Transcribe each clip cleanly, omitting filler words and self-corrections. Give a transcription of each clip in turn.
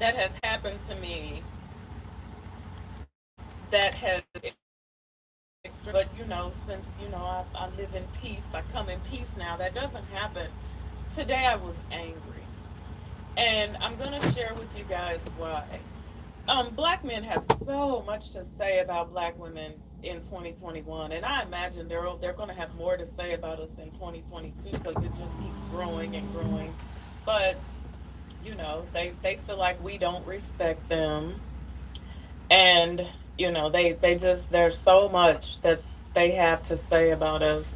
that has happened to me that has extra, but since I live in peace, I come in peace now. That doesn't happen. Today I was angry, and I'm gonna share with you guys why. Black men have so much to say about black women in 2021, and I imagine they're going to have more to say about us in 2022 because it just keeps growing and growing. But they feel like we don't respect them, and they just there's so much that they have to say about us.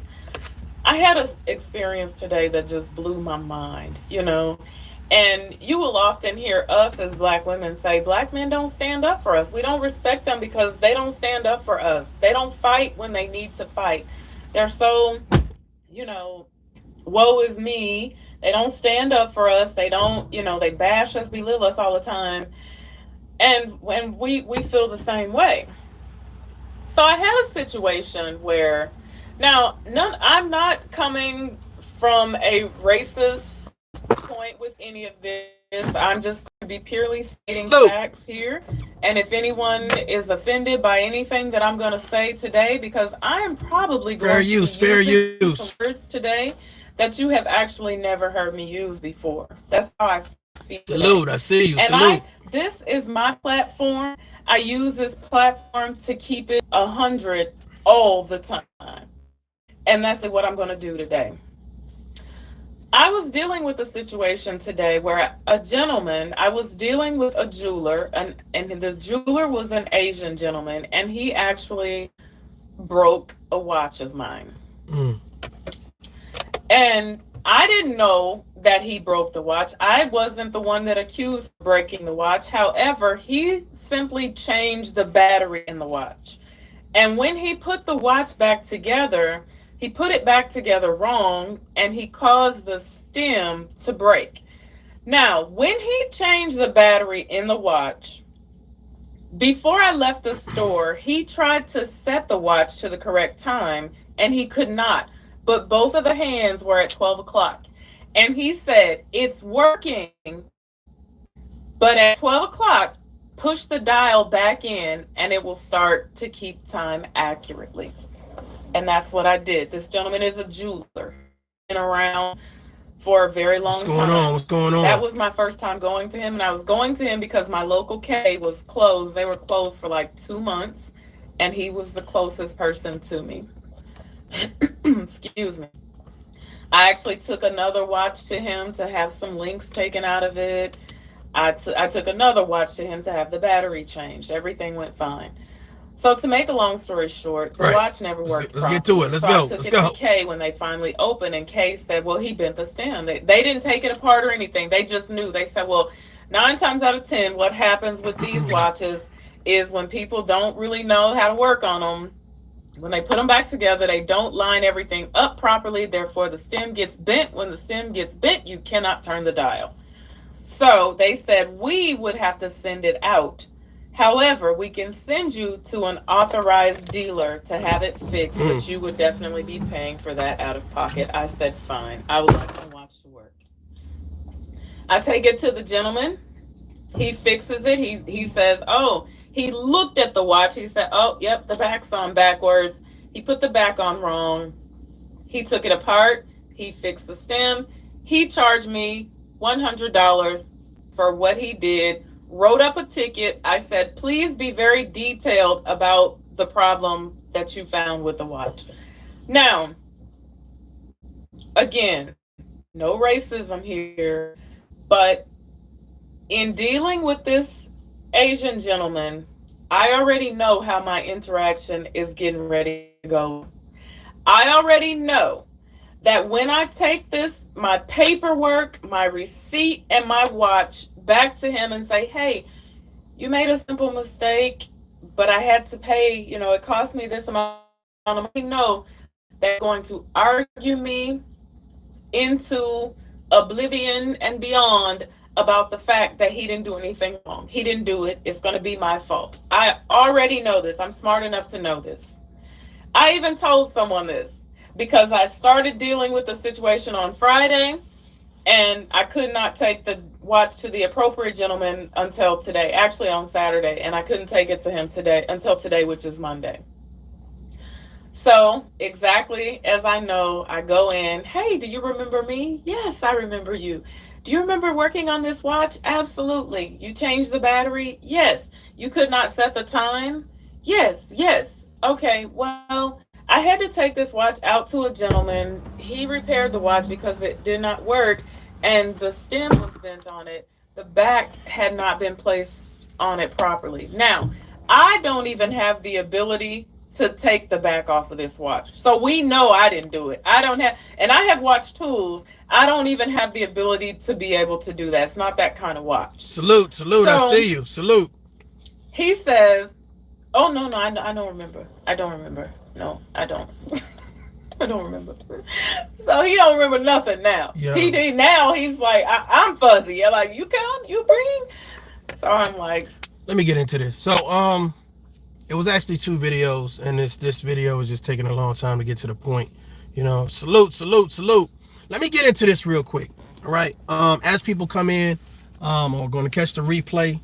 I had an experience today that just blew my mind. And you will often hear us as black women say, black men don't stand up for us. We don't respect them because they don't stand up for us. They don't fight when they need to fight. They're so, you know, woe is me. They don't stand up for us. They don't, they bash us, belittle us all the time. And when we feel the same way. So I had a situation where now I'm not coming from a racist point with any of this. I'm just going to be purely stating Salute. facts here. And if anyone is offended by anything that I'm going to say today, because I am probably Fair going to be use. Fair using some use. words today that you have actually never heard me use before. That's how I feel today. Salute. I see you. And Salute. this is my platform. I use this platform to keep it 100 all the time. And that's what I'm going to do today. I was dealing with a situation today where a gentleman, I was dealing with a jeweler, and the jeweler was an Asian gentleman, and he actually broke a watch of mine. Mm. And I didn't know that he broke the watch. I wasn't the one that accused of breaking the watch. However, he simply changed the battery in the watch. And when he put the watch back together, he put it back together wrong, and he caused the stem to break. Now, when he changed the battery in the watch, before I left the store, he tried to set the watch to the correct time, and he could not. But both of the hands were at 12 o'clock. And he said, it's working, but at 12 o'clock, push the dial back in, and it will start to keep time accurately. And that's what I did. This gentleman is a jeweler. He's been around for a very What's long going on? time. What's going That on? was my first time going to him, and I was going to him because my local K was closed. They were closed for like 2 months, and he was the closest person to me. Excuse me. I actually took another watch to him to have some links taken out of it. I took another watch to him to have the battery changed. Everything went fine. So to make a long story short, the Right. watch never worked Let's get to properly. it. Let's So go. I took Let's it go. to Kay when they finally opened, and Kay said, well, he bent the stem. They didn't take it apart or anything. They just knew. They said, well, 9 times out of 10, what happens with these watches is when people don't really know how to work on them, when they put them back together, they don't line everything up properly. Therefore, the stem gets bent. When the stem gets bent, you cannot turn the dial. So they said we would have to send it out. However, we can send you to an authorized dealer to have it fixed, but you would definitely be paying for that out of pocket. I said, fine. I would like my watch to work. I take it to the gentleman. He fixes it. He says, oh, he looked at the watch. He said, oh, yep, the back's on backwards. He put the back on wrong. He took it apart. He fixed the stem. He charged me $100 for what he did, wrote up a ticket. I said, please be very detailed about the problem that you found with the watch. Now, again, no racism here, but in dealing with this Asian gentleman, I already know how my interaction is getting ready to go. I already know that when I take my paperwork, my receipt, and my watch back to him and say, hey, you made a simple mistake, but I had to pay, it cost me this amount of money. No, they're going to argue me into oblivion and beyond about the fact that he didn't do anything wrong. He didn't do it. It's going to be my fault. I already know this. I'm smart enough to know this. I even told someone this because I started dealing with the situation on Friday, and I could not take the watch to the appropriate gentleman until today, actually on Saturday, and I couldn't take it to him today until today, which is Monday. So, exactly as I know, I go in, hey, do you remember me? Yes, I remember you. Do you remember working on this watch? Absolutely. You changed the battery? Yes. You could not set the time? Yes, yes. Okay, well, I had to take this watch out to a gentleman. He repaired the watch because it did not work and the stem was bent on it. The back had not been placed on it properly. Now, I don't even have the ability to take the back off of this watch. So we know I didn't do it. I don't have, and I have watch tools. I don't even have the ability to be able to do that. It's not that kind of watch. Salute, salute. I So see you. Salute. he says, oh, no, no, I don't remember. I don't remember. No, I don't. I don't remember. So he don't remember nothing now. Yeah. Now he's like, I'm fuzzy. You're like, you come, you bring. So I'm like, Let me get into this. So, it was actually two videos, and this video is just taking a long time to get to the point. You know, salute, salute, salute. Let me get into this real quick. All right. As people come in, or going to catch the replay,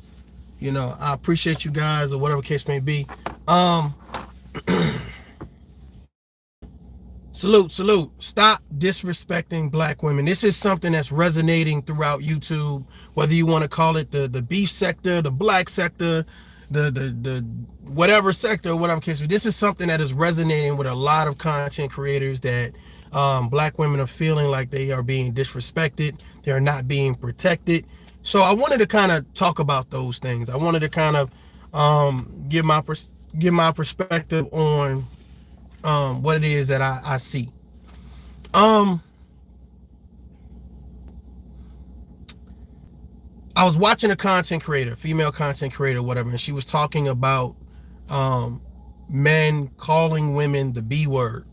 you know, I appreciate you guys or whatever case may be. Salute, salute. Stop disrespecting black women. This is something that's resonating throughout YouTube, whether you want to call it the beef sector, the black sector, the whatever sector, whatever case. This is something that is resonating with a lot of content creators that black women are feeling like they are being disrespected. They're not being protected. So I wanted to kind of talk about those things. I wanted to kind of give my perspective on what it is that I see. I was watching a content creator, female content creator, whatever, and she was talking about men calling women the B word.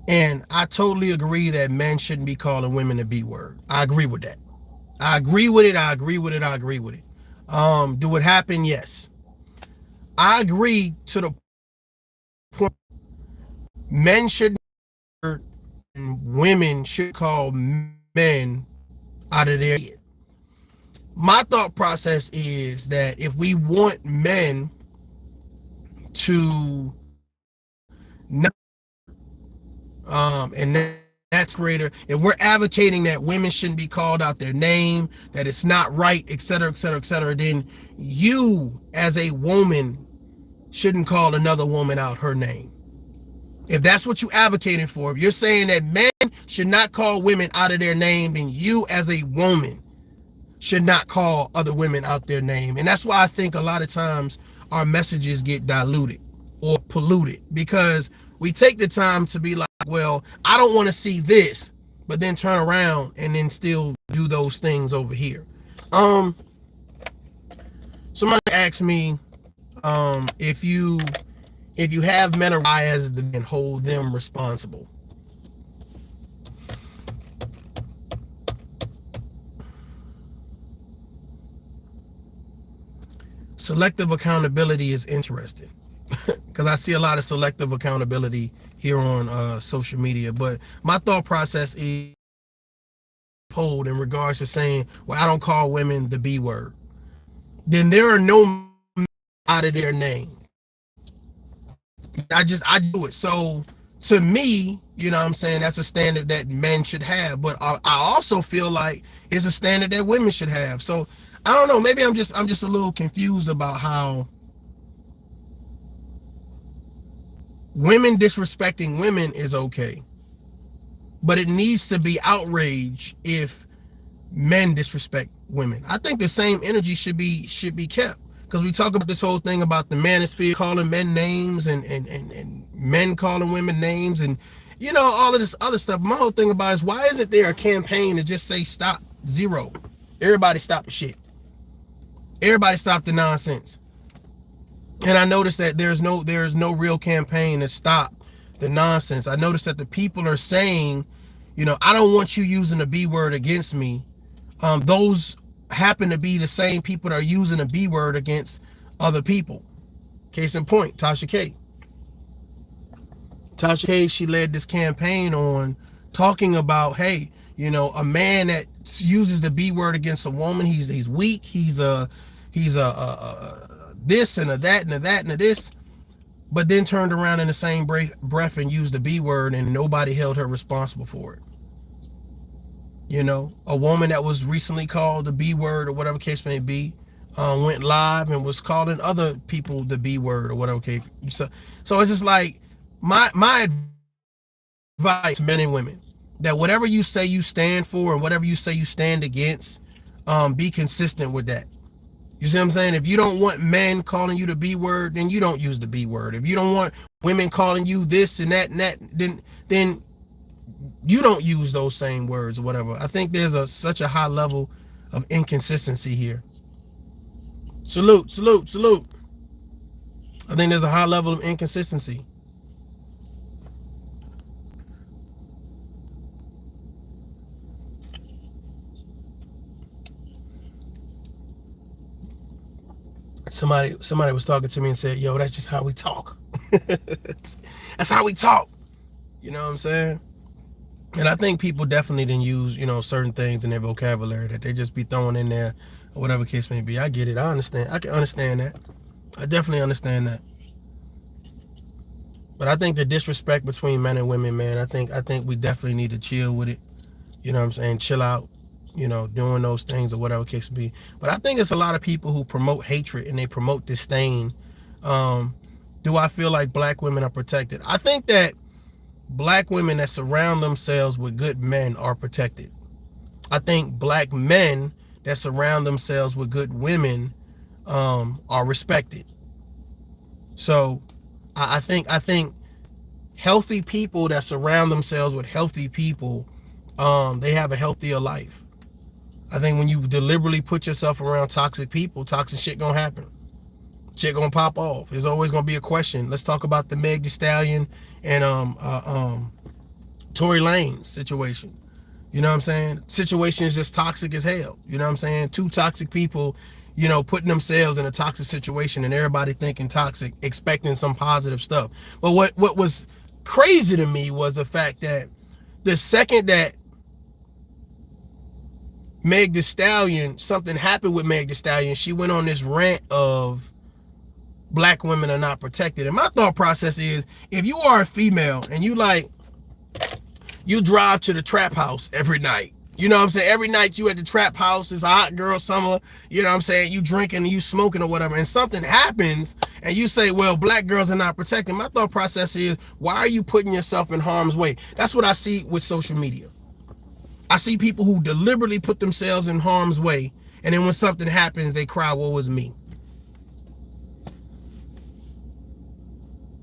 And I totally agree that men shouldn't be calling women the B word. I agree with that. I agree with it. I agree with it. I agree with it. Do it happen? Yes. I agree to the point men should and women should call men out of their head. My thought process is that if we want men to and that's greater, if we're advocating that women shouldn't be called out their name, that it's not right, etc., etc., etc., then you as a woman shouldn't call another woman out her name. If that's what you're advocating for, if you're saying that men should not call women out of their name, then you as a woman should not call other women out their name. And that's why I think a lot of times our messages get diluted or polluted, because we take the time to be like, well, I don't want to see this, but then turn around and then still do those things over here. Somebody asked me if you have men arise and hold them responsible. Selective accountability is interesting because I see a lot of selective accountability here on social media. But my thought process is pulled in regards to saying, well, I don't call women the B word. Then there are no men out of their name. I do it. So to me, you know what I'm saying, that's a standard that men should have. But I also feel like it's a standard that women should have. So I don't know, maybe I'm just a little confused about how women disrespecting women is okay, but it needs to be outrage if men disrespect women. I think the same energy should be kept, because we talk about this whole thing about the manosphere calling men names and men calling women names and, you know, all of this other stuff. My whole thing about it is, why isn't there a campaign to just say stop, zero, everybody stop the shit, everybody stop the nonsense? And I noticed that there's no real campaign to stop the nonsense. I noticed that the people are saying, you know, I don't want you using the B word against me. Those happen to be the same people that are using the B word against other people. Case in point, Tasha K. Tasha K, she led this campaign on talking about, hey, A man that uses the B word against a woman, he's weak. He's this and a that and a that and a this. But then turned around in the same breath and used the B word, and nobody held her responsible for it. A woman that was recently called the B word or whatever case may be, went live and was calling other people the B word or whatever case. So it's just like my advice to men and women, that whatever you say you stand for and whatever you say you stand against, be consistent with that. You see what I'm saying? If you don't want men calling you the B word, then you don't use the B word. If you don't want women calling you this and that, then you don't use those same words or whatever. I think there's such a high level of inconsistency here. Salute, salute, salute. I think there's a high level of inconsistency. Somebody was talking to me and said, "Yo, that's just how we talk." That's how we talk. You know what I'm saying? And I think people definitely didn't use, certain things in their vocabulary that they just be throwing in there or whatever case may be. I get it. I understand. I can understand that. I definitely understand that. But I think the disrespect between men and women, man, I think we definitely need to chill with it. You know what I'm saying? Chill out, doing those things or whatever case may be. But I think it's a lot of people who promote hatred and they promote disdain. Do I feel like black women are protected? I think that black women that surround themselves with good men are protected. I think black men that surround themselves with good women are respected. So I think healthy people that surround themselves with healthy people, they have a healthier life. I think when you deliberately put yourself around toxic people, toxic shit gonna happen. Shit gonna pop off. There's always gonna be a question. Let's talk about the Meg Thee Stallion and Tory Lanez situation. You know what I'm saying? Situation is just toxic as hell. You know what I'm saying? Two toxic people, putting themselves in a toxic situation and everybody thinking toxic, expecting some positive stuff. But what was crazy to me was the fact that the second that Meg Thee Stallion, something happened with Meg Thee Stallion, she went on this rant of black women are not protected. And my thought process is, if you are a female and you drive to the trap house every night, you know what I'm saying? Every night you at the trap house, it's a hot girl summer, you know what I'm saying? You drinking and you smoking or whatever, and something happens and you say, well, black girls are not protected. My thought process is, why are you putting yourself in harm's way? That's what I see with social media. I see people who deliberately put themselves in harm's way, and then when something happens, they cry, woe is me.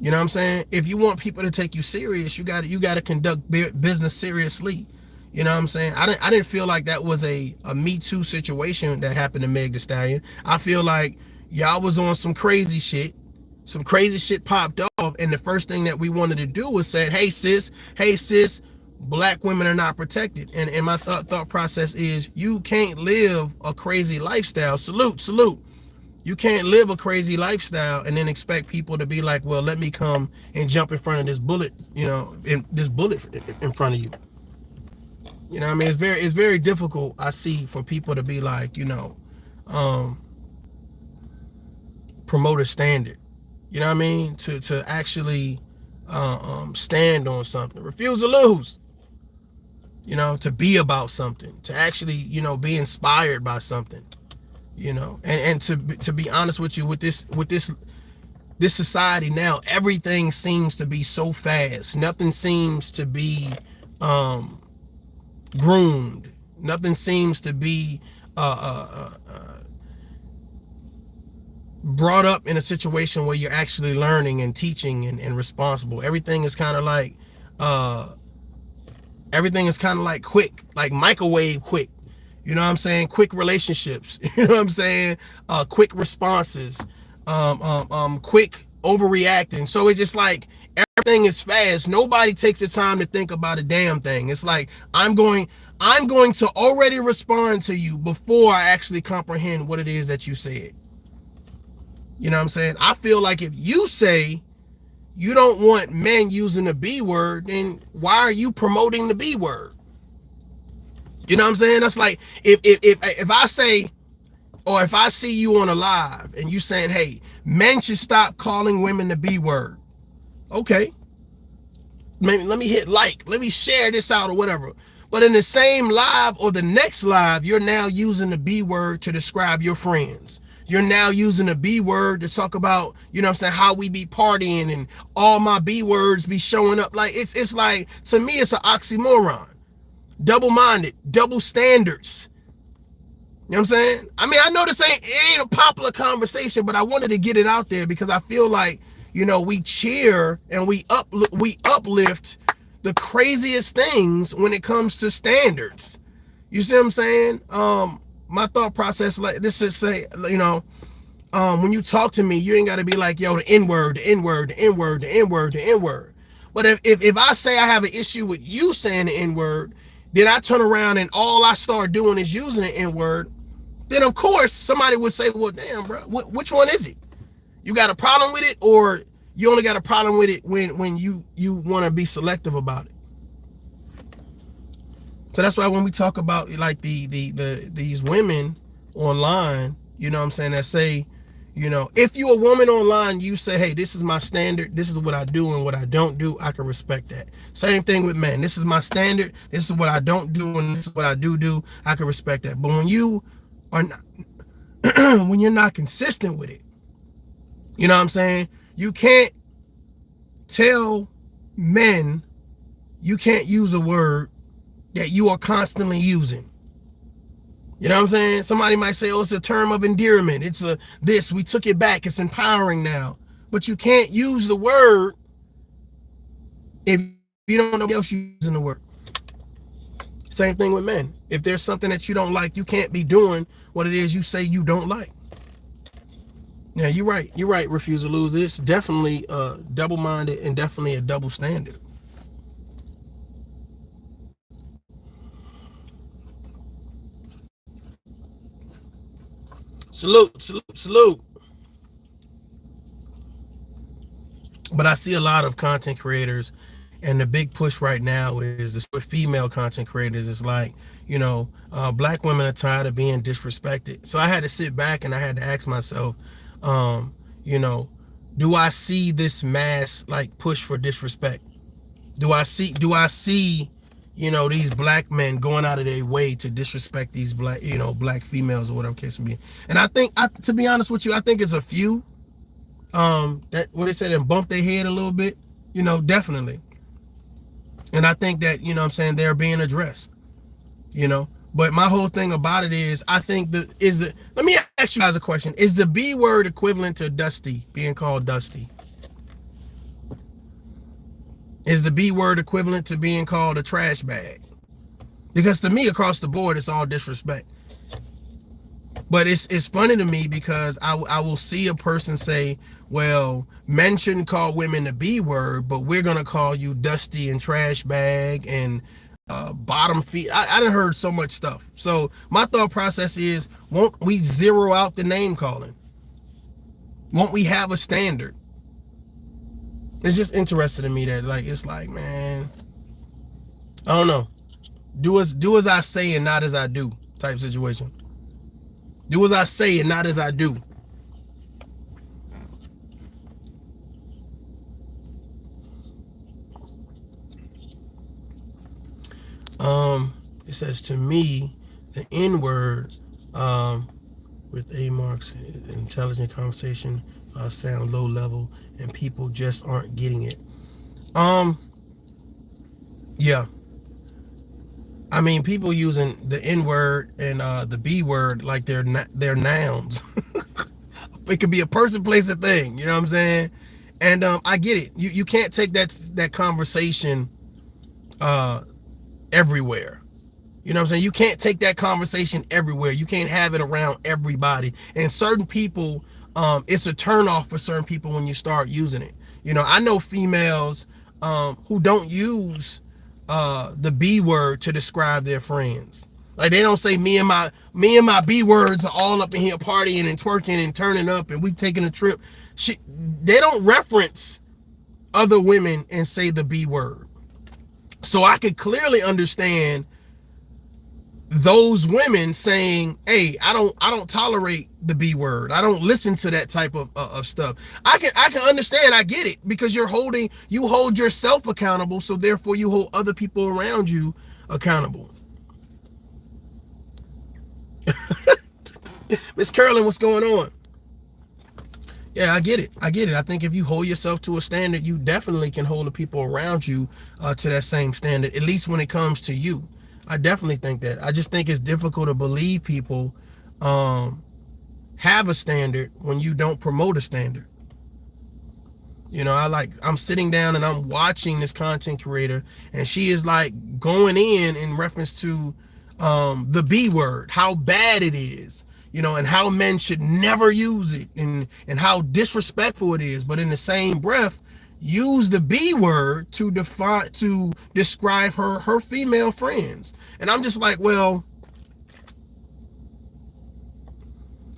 You know what I'm saying? If you want people to take you serious, you got to conduct business seriously. You know what I'm saying? I didn't feel like that was a Me Too situation that happened to Meg Thee Stallion. I feel like y'all was on some crazy shit. Some crazy shit popped off, and the first thing that we wanted to do was say, hey sis, black women are not protected. And my thought process is, you can't live a crazy lifestyle. Salute. You can't live a crazy lifestyle and then expect people to be like, well, let me come and jump in front of this bullet, in front of you. You know what I mean? It's very difficult, I see, for people to be like, promote a standard. You know what I mean? To actually stand on something. Refuse to lose. To be about something. To actually, be inspired by something. And to be honest with you, with this society now, everything seems to be so fast. Nothing seems to be groomed. Nothing seems to be brought up in a situation where you're actually learning and teaching and responsible. Everything is kind of like quick, like microwave quick. You know what I'm saying? Quick relationships. You know what I'm saying? Quick responses. Quick overreacting. So it's just like everything is fast. Nobody takes the time to think about a damn thing. It's like I'm going to already respond to you before I actually comprehend what it is that you said. You know what I'm saying? I feel like if you say you don't want men using the B word, then why are you promoting the B word? You know what I'm saying? That's like if I say, or if I see you on a live and you saying, hey, men should stop calling women the B word. Okay, maybe let me hit like, let me share this out or whatever. But in the same live or the next live, you're now using the B word to describe your friends. You're now using the B word to talk about, you know what I'm saying, how we be partying and all my B words be showing up. Like it's like, to me, it's an oxymoron. Double-minded, double standards. You know what I'm saying? I mean, I know this ain't a popular conversation, but I wanted to get it out there because I feel like, you know, we cheer and we uplift the craziest things when it comes to standards. You see what I'm saying? My thought process, like this, is say, you know, when you talk to me, you ain't got to be like, yo, the N word, the N word, the N word, the N word, the N word. But if I say I have an issue with you saying the N word, then I turn around and all I start doing is using the N word, then of course somebody would say, well, damn, bro, which one is it? You got a problem with it, or you only got a problem with it when you want to be selective about it? So that's why when we talk about like these women online, you know what I'm saying, that say, you know, if you a woman online, you say, hey, this is my standard, this is what I do and what I don't do, I can respect that. Same thing with men. This is my standard, this is what I don't do, and this is what I do, I can respect that. But when you are not, when you're not consistent with it, you know what I'm saying, you can't tell men you can't use a word that you are constantly using. You know what I'm saying? Somebody might say, oh, it's a term of endearment. It's a this, we took it back, it's empowering now. But you can't use the word if you don't know nobody else using the word. Same thing with men. If there's something that you don't like, you can't be doing what it is you say you don't like. Yeah, you're right. You're right, Refuse to Lose. It's definitely double-minded and definitely a double standard. Salute, salute, salute. But I see a lot of content creators, and the big push right now is this with female content creators. It's like, you know, black women are tired of being disrespected. So I had to sit back and I had to ask myself, you know, do I see this mass like push for disrespect? Do I see, you know, these black men going out of their way to disrespect these black, you know, black females or whatever case may be? And I think, to be honest with you, I think it's a few that, what they said, and bump their head a little bit, you know, definitely. And I think that, you know what I'm saying, they're being addressed, you know. But my whole thing about it is, I think let me ask you guys a question. Is the B word equivalent to Dusty, being called Dusty? Is the B word equivalent to being called a trash bag? Because to me, across the board, it's all disrespect. But it's funny to me because I will see a person say, well, men shouldn't call women the B word, but we're going to call you Dusty and trash bag and bottom feet. I done heard so much stuff. So my thought process is, won't we zero out the name calling? Won't we have a standard? It's just interesting to me that, like, it's like, man, I don't know. Do as I say and not as I do type situation. Do as I say and not as I do. It says, to me, the N word with A marks, intelligent conversation sound low level and people just aren't getting it. Yeah. I mean, people using the N word and the B word like they're nouns. It could be a person, place, a thing. You know what I'm saying? And I get it. You can't take that conversation everywhere. You know what I'm saying? You can't take that conversation everywhere. You can't have it around everybody. And certain people, it's a turnoff for certain people when you start using it. You know, I know females who don't use the B word to describe their friends. Like, they don't say me and my B words are all up in here partying and twerking and turning up and we taking a trip. They don't reference other women and say the B word. So I could clearly understand those women saying, hey, I don't tolerate the B word, I don't listen to that type of stuff. I can understand, I get it, because you hold yourself accountable, so therefore you hold other people around you accountable. Miss Curlin, what's going on? Yeah, I get it. I think if you hold yourself to a standard, you definitely can hold the people around you to that same standard, at least when it comes to you. I definitely think that. I just think it's difficult to believe people um, have a standard when you don't promote a standard. You know, I'm sitting down and I'm watching this content creator, and she is like going in reference to the B word, how bad it is, you know, and how men should never use it, and how disrespectful it is. But in the same breath, use the B word to describe her female friends. And I'm just like, well,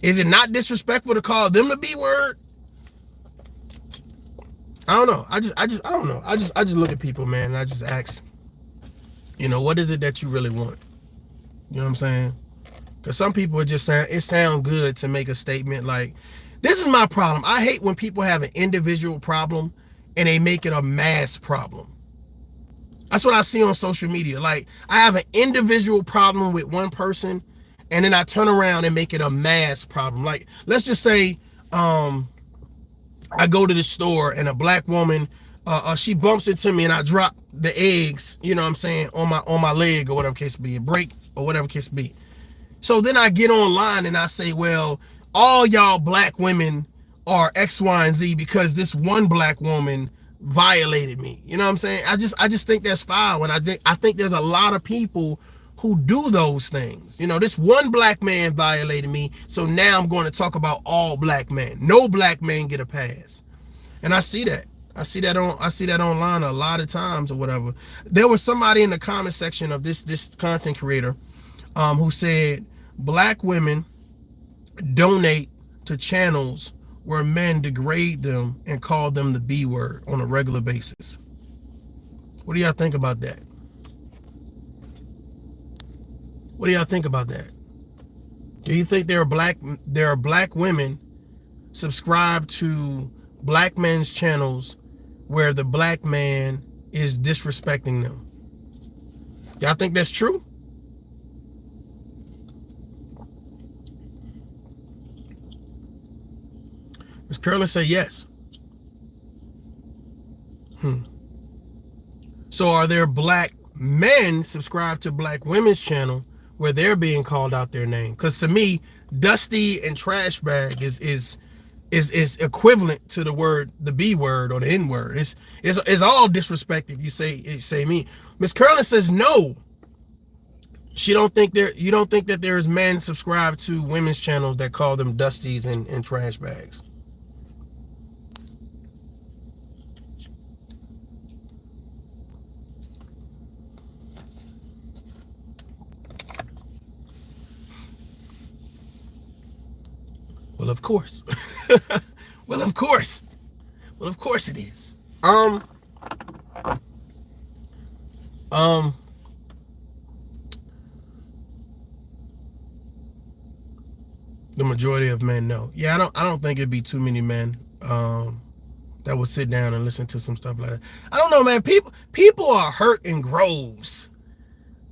is it not disrespectful to call them the B word? I don't know. I don't know. I just look at people, man, and I just ask, you know, what is it that you really want? You know what I'm saying? Because some people are just saying, it sounds good to make a statement like, this is my problem. I hate when people have an individual problem and they make it a mass problem. That's what I see on social media. Like, I have an individual problem with one person, and then I turn around and make it a mass problem. Like, let's just say, I go to the store and a black woman, she bumps into me and I drop the eggs, you know what I'm saying, on my leg or whatever case be, a break or whatever case be. So then I get online and I say, well, all y'all black women are X, Y, and Z because this one black woman violated me. You know what I'm saying? I just think that's foul. And I think there's a lot of people who do those things. You know, this one black man violated me, so now I'm going to talk about all black men. No black men get a pass. And I see that. I see that online a lot of times or whatever. There was somebody in the comment section of this content creator who said black women donate to channels where men degrade them and call them the B word on a regular basis. What do y'all think about that? What do y'all think about that? Do you think there are black women subscribed to black men's channels where the black man is disrespecting them? Y'all think that's true? Ms. Curlin say yes. So are there black men subscribed to black women's channel where they're being called out their name? Because to me, dusty and trash bag is equivalent to the B word or the N word. It's all disrespect if you say me. Miss Curlin says no. You don't think that there's men subscribed to women's channels that call them dusties and trash bags. Well, of course. Well, of course. Well, of course it is. The majority of men know. Yeah, I don't think it'd be too many men that would sit down and listen to some stuff like that. I don't know, man. People are hurt in groves.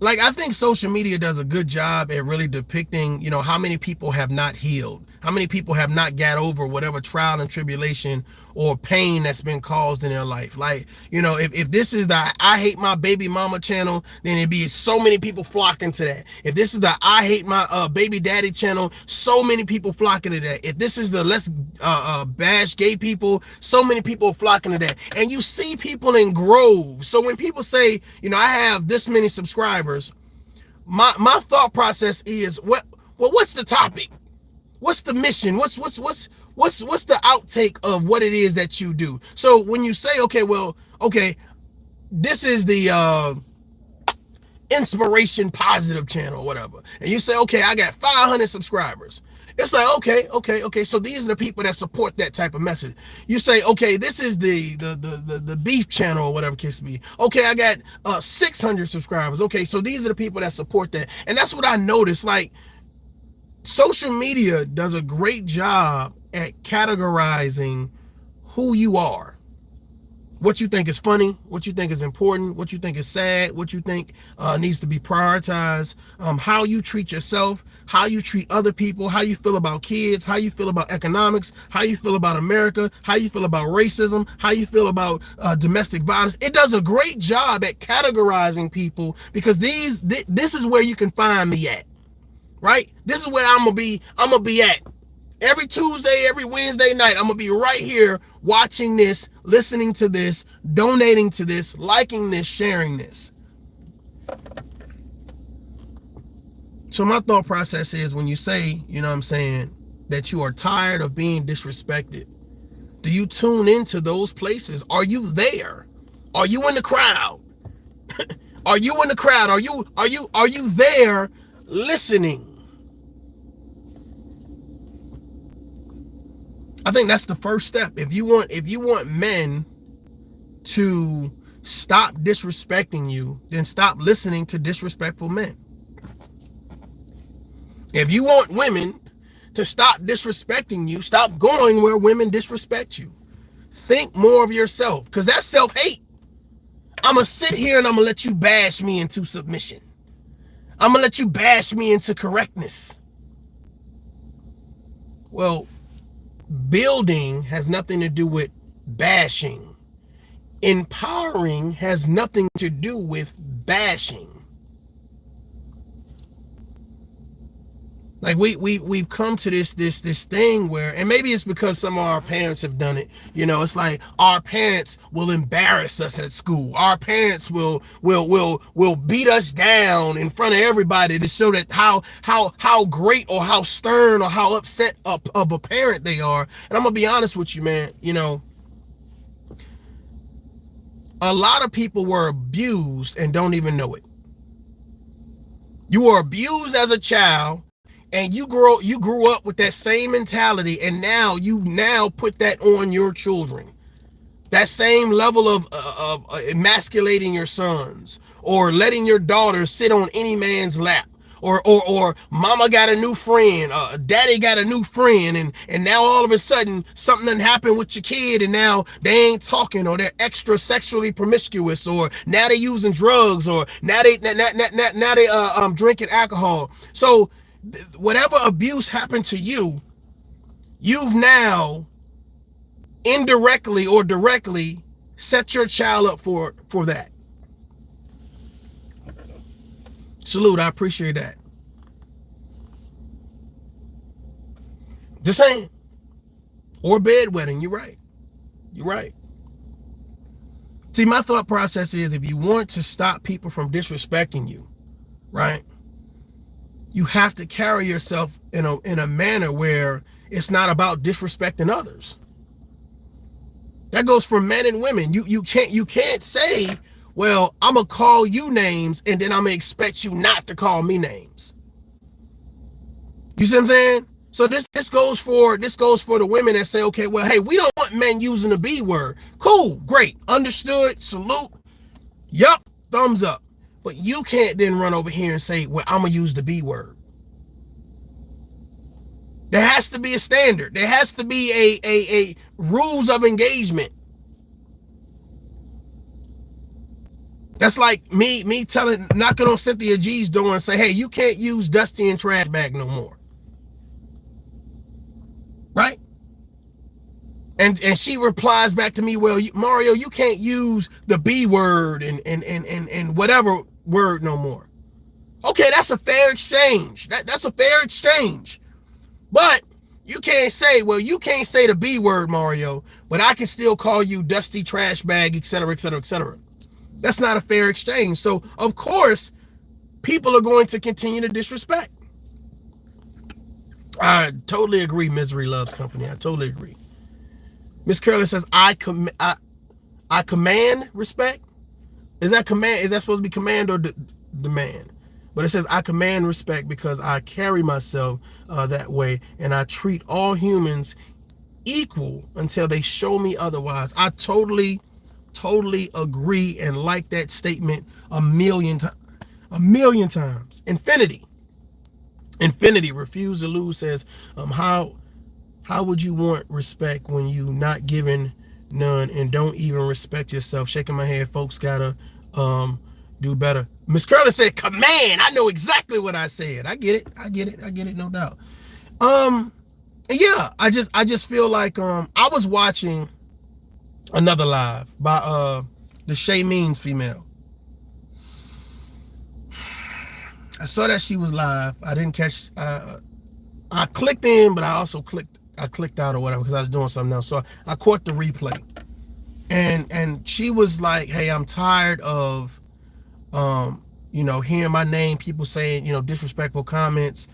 Like, I think social media does a good job at really depicting, you know, how many people have not healed, how many people have not got over whatever trial and tribulation or pain that's been caused in their life. Like, you know, if this is the I hate my baby mama channel, then it'd be so many people flocking to that. If this is the I hate my baby daddy channel, so many people flocking to that. If this is the let's bash gay people, so many people flocking to that. And you see people in groves. So when people say, you know, I have this many subscribers, my thought process is, what's the topic? What's the mission? What's the outtake of what it is that you do? So when you say, okay, this is the inspiration positive channel or whatever, and you say, okay, I got 500 subscribers. It's like, okay. So these are the people that support that type of message. You say, okay, this is the beef channel or whatever case be. Okay, I got 600 subscribers. Okay, so these are the people that support that. And that's what I noticed. Like, social media does a great job at categorizing who you are. What you think is funny, what you think is important, what you think is sad, what you think needs to be prioritized, how you treat yourself, how you treat other people, how you feel about kids, how you feel about economics, how you feel about America, how you feel about racism, how you feel about domestic violence. It does a great job at categorizing people, because this is where you can find me at, right? This is where I'm gonna be at. Every Tuesday, every Wednesday night, I'm going to be right here watching this, listening to this, donating to this, liking this, sharing this. So my thought process is, when you say, you know what I'm saying, that you are tired of being disrespected, do you tune into those places? Are you there? Are you in the crowd? Are you in the crowd? Are you there listening? I think that's the first step. If you want men to stop disrespecting you, then stop listening to disrespectful men. If you want women to stop disrespecting you, stop going where women disrespect you. Think more of yourself, because that's self-hate. I'm going to sit here and I'm going to let you bash me into submission. I'm going to let you bash me into correctness. Well, building has nothing to do with bashing. Empowering has nothing to do with bashing. Like we've come to this thing where, and maybe it's because some of our parents have done it. You know, it's like our parents will embarrass us at school. Our parents will beat us down in front of everybody to show that how great or how stern or how upset of a parent they are. And I'm gonna be honest with you, man. You know, a lot of people were abused and don't even know it. You were abused as a child, and you grew up with that same mentality, and now you put that on your children. That same level of emasculating your sons, or letting your daughters sit on any man's lap, or mama got a new friend, daddy got a new friend, and now all of a sudden something done happened with your kid, and now they ain't talking, or they're extra sexually promiscuous, or now they using drugs, or now they drinking alcohol. So whatever abuse happened to you, you've now indirectly or directly set your child up for that. Salute, I appreciate that. Just saying. Or bedwetting, you're right. You're right. See, my thought process is, if you want to stop people from disrespecting you, right, you have to carry yourself in a manner where it's not about disrespecting others. That goes for men and women. You can't say, well, I'm gonna call you names and then I'm gonna expect you not to call me names. You see what I'm saying? So this goes for the women that say, okay, well, hey, we don't want men using the B word. Cool, great, understood, salute. Yup, thumbs up. But you can't then run over here and say, well, I'm gonna use the B word. There has to be a standard. There has to be a rules of engagement. That's like me knocking on Cynthia G's door and say, hey, you can't use Dusty and Trash Bag no more. Right? And she replies back to me, well, Mario, you can't use the B word and whatever word no more. Okay, that's a fair exchange. That's a fair exchange. But you can't say, well, you can't say the B word, Mario, but I can still call you Dusty, Trash Bag, etc., etc., etc. That's not a fair exchange. So, of course, people are going to continue to disrespect. I totally agree, Misery Loves Company. I totally agree. Miss Curley says, I command respect. Is that command? Is that supposed to be command or demand? But it says, I command respect because I carry myself that way, and I treat all humans equal until they show me otherwise. I totally agree and like that statement a million times. A million times. Infinity, refuse to lose, says, how would you want respect when you not giving none and don't even respect yourself? Shaking my head, folks gotta do better. Miss Curley said, command. I know exactly what I said. I get it, no doubt. Yeah, I just feel like I was watching another live by the Shay Means female. I saw that she was live. I didn't catch I clicked in, but I clicked out or whatever because I was doing something else. So I caught the replay. And she was like, hey, I'm tired of hearing my name, people saying, disrespectful comments,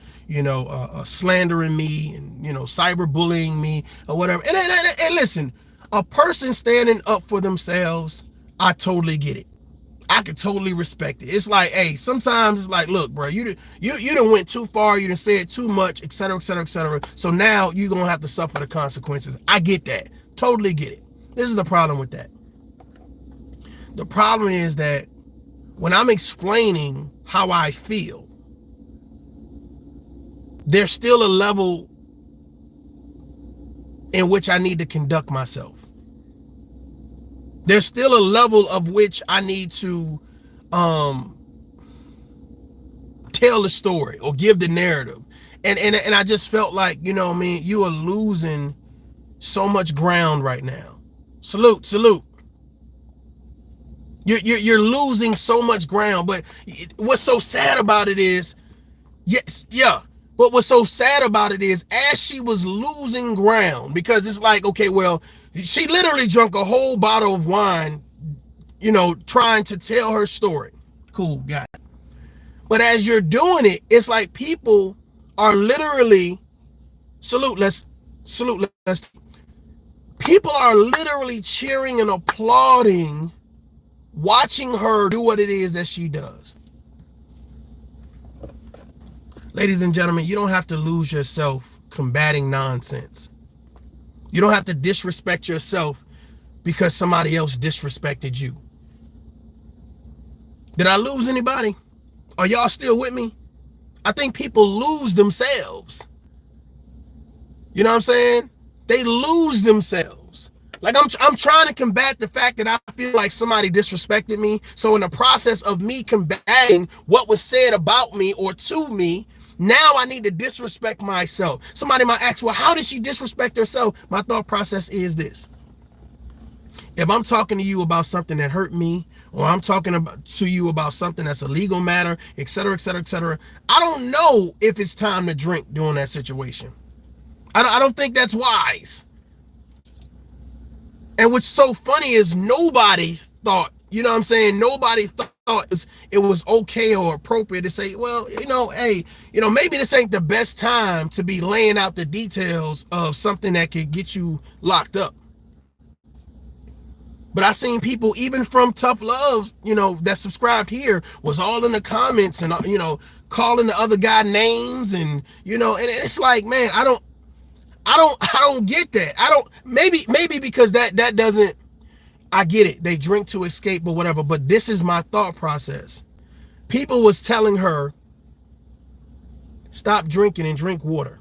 slandering me and, cyberbullying me or whatever. And listen, a person standing up for themselves, I totally get it. I could totally respect it. It's like, hey, sometimes it's like, look, bro, you done went too far, you done said too much, et cetera, et cetera, et cetera. So now you're gonna have to suffer the consequences. I get that. Totally get it. This is the problem with that. The problem is that when I'm explaining how I feel, there's still a level in which I need to conduct myself. There's still a level of which I need to tell the story or give the narrative. And I just felt like, you are losing so much ground right now. Salute. You're losing so much ground. But what's so sad about it is, but what's so sad about it is, as she was losing ground, because it's like, okay, well, she literally drank a whole bottle of wine, trying to tell her story. Cool, got it. But as you're doing it, it's like people are literally, people are literally cheering and applauding, watching her do what it is that she does. Ladies and gentlemen, you don't have to lose yourself combating nonsense. You don't have to disrespect yourself because somebody else disrespected you. Did I lose anybody? Are y'all still with me? I think people lose themselves. You know what I'm saying? They lose themselves. Like I'm trying to combat the fact that I feel like somebody disrespected me. So in the process of me combating what was said about me or to me, now I need to disrespect myself. Somebody might ask, well, how did she disrespect herself? My thought process is this. If I'm talking to you about something that hurt me, or I'm talking to you about something that's a legal matter, et cetera, et cetera, et cetera, I don't know if it's time to drink during that situation. I don't think that's wise. And what's so funny is nobody thought, nobody thought it was okay or appropriate to say, well, hey, maybe this ain't the best time to be laying out the details of something that could get you locked up. But I seen people, even from ToughLove, that subscribed here, was all in the comments and, calling the other guy names and, and it's like, man, I don't get that. Maybe because that doesn't, I get it. They drink to escape or whatever, but this is my thought process. People was telling her, stop drinking and drink water.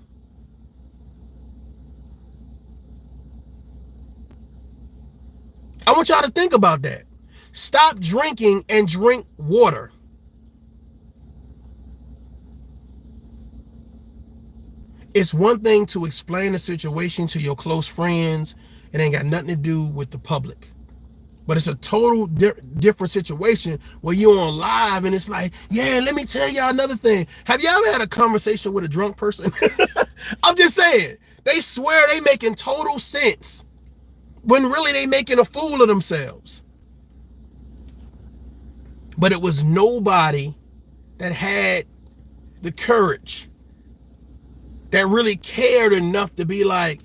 I want y'all to think about that. Stop drinking and drink water. It's one thing to explain a situation to your close friends. It ain't got nothing to do with the public. But it's a total different situation where you're on live and it's like, yeah, let me tell y'all another thing. Have you ever had a conversation with a drunk person? I'm just saying, they swear they making total sense when really they making a fool of themselves. But it was nobody that had the courage, that really cared enough to be like,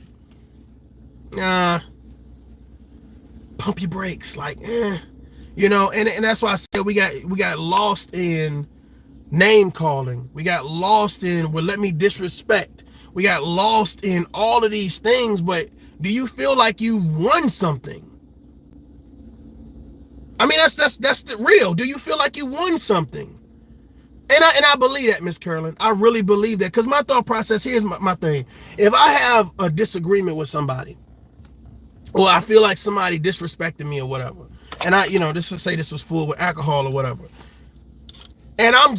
pump your brakes, like, and that's why I said we got lost in name calling. We got lost in, well, let me disrespect. We got lost in all of these things, but do you feel like you won something? I mean, that's the real. Do you feel like you won something? And I believe that, Miss Carolyn. I really believe that, because my thought process, here's my thing. If I have a disagreement with somebody, or I feel like somebody disrespected me or whatever, and this would say this was full with alcohol or whatever, and I'm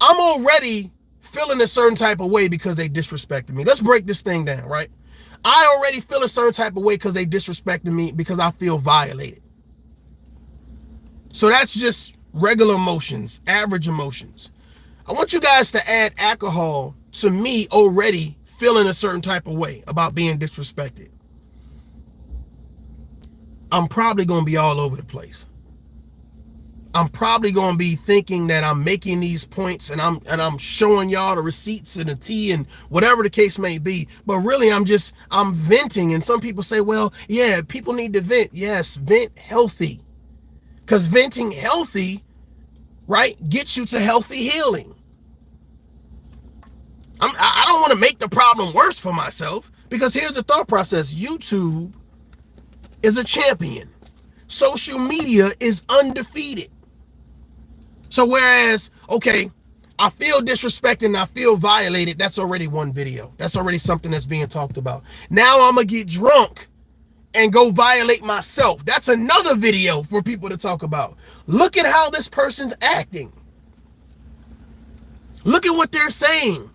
already feeling a certain type of way because they disrespected me. Let's break this thing down, right? I already feel a certain type of way because they disrespected me, because I feel violated. So that's just regular emotions, average emotions. I want you guys to add alcohol to me already feeling a certain type of way about being disrespected. I'm probably going to be all over the place. I'm probably going to be thinking that I'm making these points and I'm showing y'all the receipts and the tea and whatever the case may be. But really, I'm venting. And some people say, well, yeah, people need to vent. Yes, vent healthy. Because venting healthy, right, gets you to healthy healing. I don't want to make the problem worse for myself, because here's the thought process. YouTube is a champion. Social media is undefeated. So whereas, okay, I feel disrespected and I feel violated, that's already one video. That's already something that's being talked about. Now I'm going to get drunk and go violate myself. That's another video for people to talk about. Look at how this person's acting. Look at what they're saying.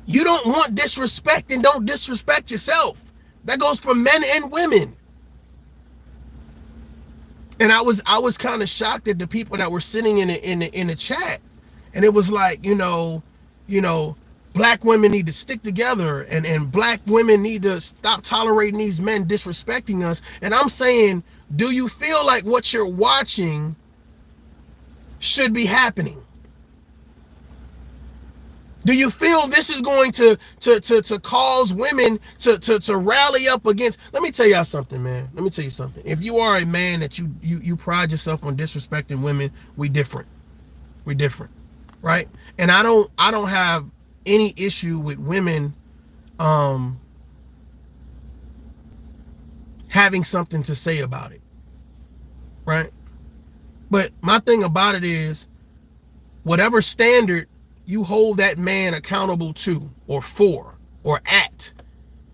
You don't want disrespect, and don't disrespect yourself. That goes for men and women. And I was kind of shocked at the people that were sitting in the chat, and it was like, black women need to stick together, and black women need to stop tolerating these men disrespecting us. And I'm saying, do you feel like what you're watching should be happening? Do you feel this is going to cause women to rally up against? Let me tell y'all something, man. Let me tell you something. If you are a man that you pride yourself on disrespecting women, we different. We different, right? And I don't have any issue with women having something to say about it, right? But my thing about it is, whatever standard you hold that man accountable to, or for, or at,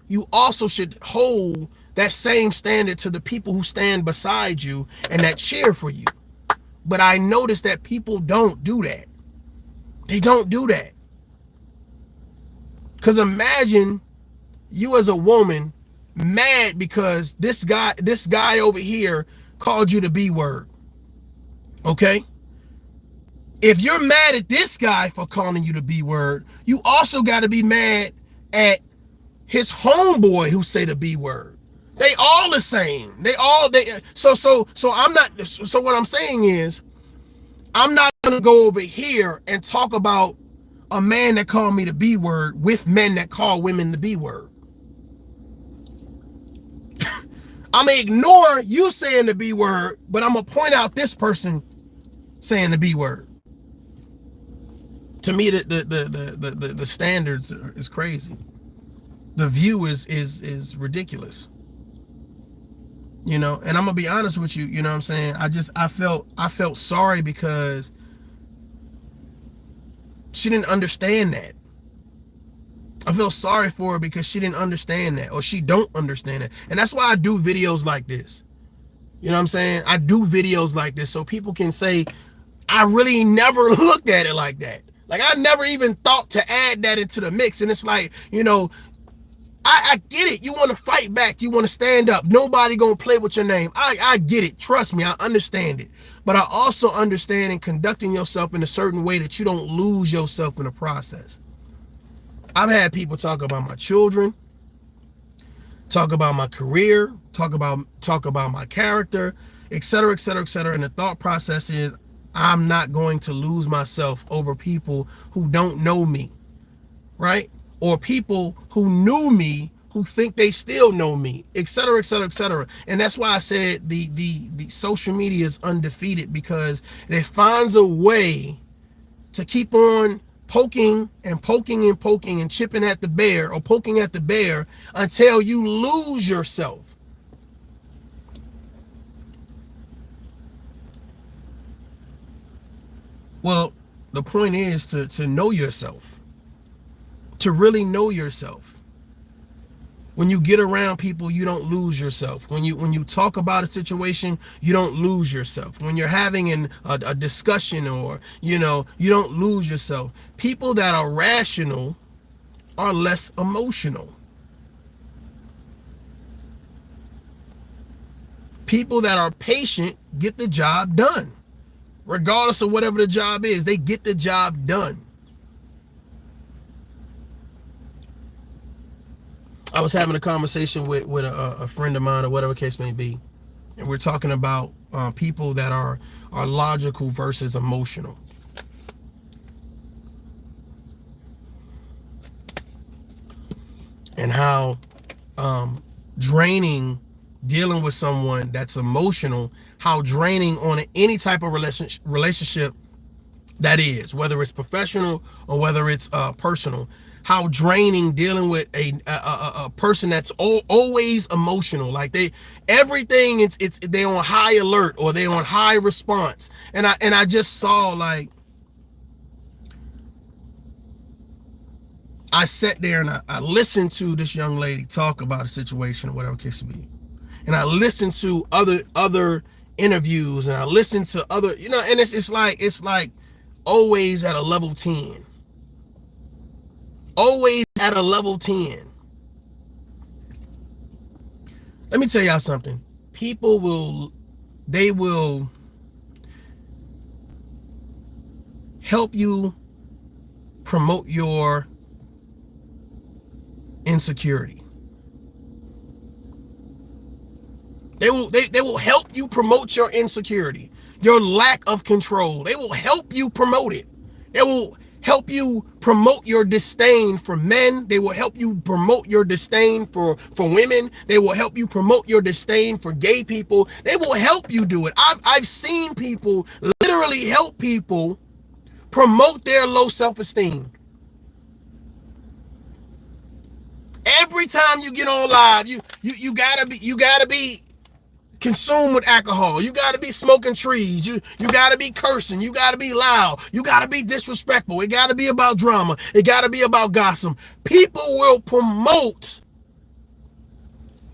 you also should hold that same standard to the people who stand beside you and that cheer for you. But I noticed that people don't do that. They don't do that. Because imagine you as a woman mad because this guy over here called you the B word. Okay? If you're mad at this guy for calling you the B word, you also got to be mad at his homeboy who say the B word. They all the same. So what I'm saying is, I'm not going to go over here and talk about a man that called me the B word with men that call women the B word. I'm going to ignore you saying the B word, but I'm going to point out this person saying the B word. To me, the standards is crazy. The view is ridiculous. And I'm gonna be honest with you. You know what I'm saying? I felt sorry because she didn't understand that. I feel sorry for her because she didn't understand that, or she don't understand it. And that's why I do videos like this. You know what I'm saying? I do videos like this so people can say, I really never looked at it like that. Like, I never even thought to add that into the mix. And it's like, I get it. You want to fight back. You want to stand up. Nobody going to play with your name. I get it. Trust me. I understand it. But I also understand in conducting yourself in a certain way that you don't lose yourself in the process. I've had people talk about my children, talk about my career, talk about my character, et cetera, et cetera, et cetera. And the thought process is, I'm not going to lose myself over people who don't know me, right? Or people who knew me who think they still know me, et cetera, et cetera, et cetera. And that's why I said the social media is undefeated, because it finds a way to keep on poking and poking and poking and chipping at the bear, or poking at the bear, until you lose yourself. Well, the point is to know yourself, to really know yourself. When you get around people, you don't lose yourself. When you talk about a situation, you don't lose yourself. When you're having a discussion, or you don't lose yourself. People that are rational are less emotional. People that are patient get the job done. Regardless of whatever the job is, they get the job done. I was having a conversation with a friend of mine, or whatever case may be, and we're talking about people that are logical versus emotional, and how draining dealing with someone that's emotional, how draining on any type of relationship that is, whether it's professional or whether it's personal, how draining dealing with a person that's always emotional. Like everything, it's they on high alert, or they on high response. And I just saw, like, I sat there and I listened to this young lady talk about a situation, or whatever case it be, and I listened to other interviews, and I listened to other, and it's like always at a level 10. Always at a level 10. Let me tell y'all something. People will help you promote your insecurity. They will help you promote your insecurity, your lack of control. They will help you promote it. They will help you promote your disdain for men. They will help you promote your disdain for women. They will help you promote your disdain for gay people. They will help you do it. I've seen people literally help people promote their low self-esteem. Every time you get on live, you gotta be consumed with alcohol. You got to be smoking trees. You got to be cursing. You got to be loud. You got to be disrespectful. It got to be about drama. It got to be about gossip. People will promote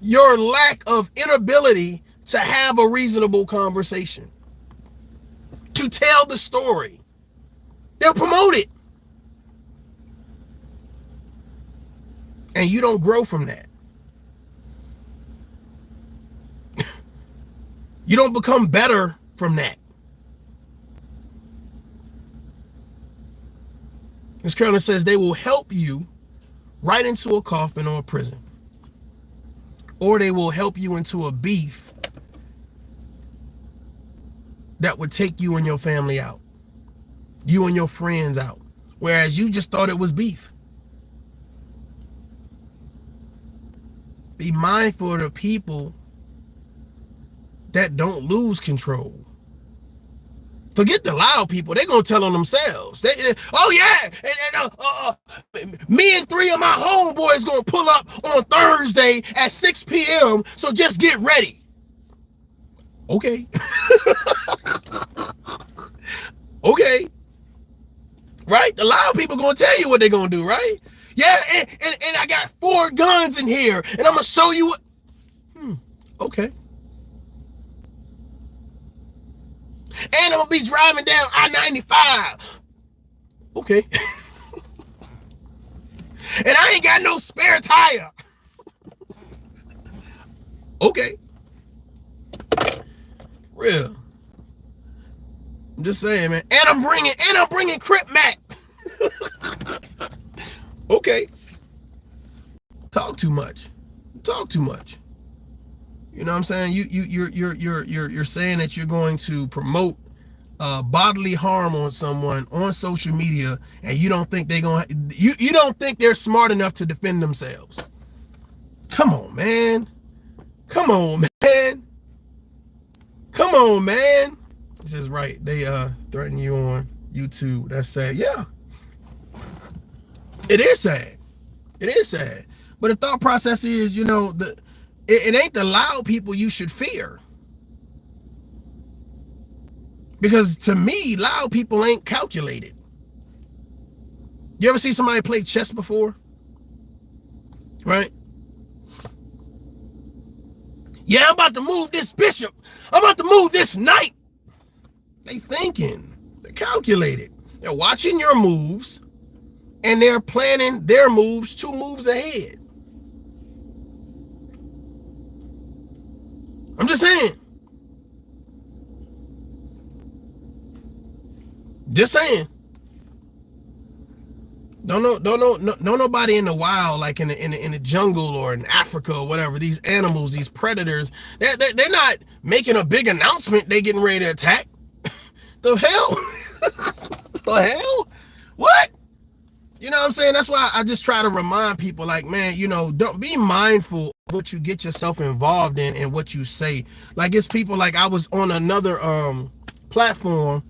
your lack of inability to have a reasonable conversation, to tell the story. They'll promote it. And you don't grow from that. You don't become better from that. Ms. Carolyn says they will help you right into a coffin or a prison. Or they will help you into a beef that would take you and your family out. You and your friends out. Whereas you just thought it was beef. Be mindful of the people that don't lose control. Forget the loud people. They're going to tell on themselves. Oh, yeah. Me and 3 of my homeboys going to pull up on Thursday at 6 p.m. So just get ready. Okay. Okay. Right? The loud people going to tell you what they're going to do, right? Yeah, and I got 4 guns in here, and I'm going to show you what. Okay. And I'm going to be driving down I-95. Okay. And I ain't got no spare tire. Okay. Real. I'm just saying, man. And I'm bringing Crip Mac. Okay. Talk too much. You know what I'm saying? You're saying that you're going to promote bodily harm on someone on social media, and you don't think you don't think they're smart enough to defend themselves. Come on, man. Come on, man. Come on, man. This is right. They threaten you on YouTube. That's sad. Yeah. It is sad. It is sad. But the thought process is, it ain't the loud people you should fear. Because to me, loud people ain't calculated. You ever see somebody play chess before? Right? Yeah, I'm about to move this bishop. I'm about to move this knight. They thinking. They're calculated. They're watching your moves, and they're planning their moves 2 moves ahead. I'm just saying. Just saying. Don't nobody in the wild, like in the jungle or in Africa or whatever, these animals, these predators, they're not making a big announcement they getting ready to attack. The hell? The hell? What? You know what I'm saying? That's why I just try to remind people, like, man, don't be mindful of what you get yourself involved in and what you say. Like, it's people, like, I was on another platform,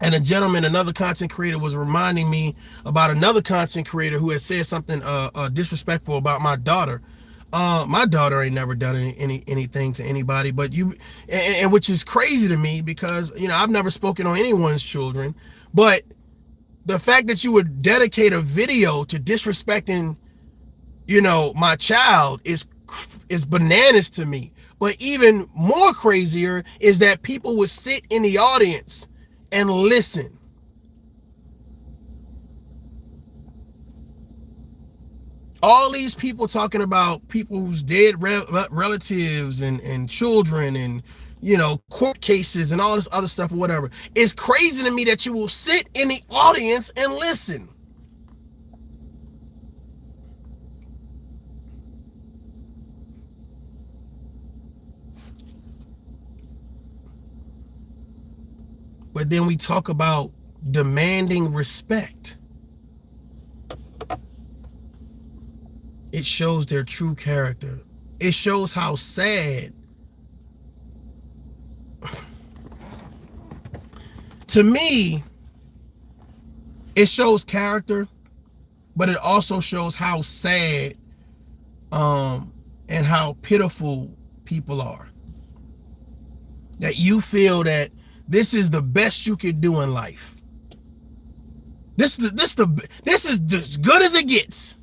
and a gentleman, another content creator, was reminding me about another content creator who had said something disrespectful about my daughter. My daughter ain't never done anything to anybody, but and which is crazy to me because, I've never spoken on anyone's children, but the fact that you would dedicate a video to disrespecting, my child is bananas to me. But even more crazier is that people would sit in the audience and listen. All these people talking about people's dead relatives and children and, court cases and all this other stuff or whatever. It's crazy to me that you will sit in the audience and listen. But then we talk about demanding respect. It shows their true character. It shows how sad. To me, it shows character, but it also shows how sad and how pitiful people are. That you feel that this is the best you could do in life. This is as good as it gets.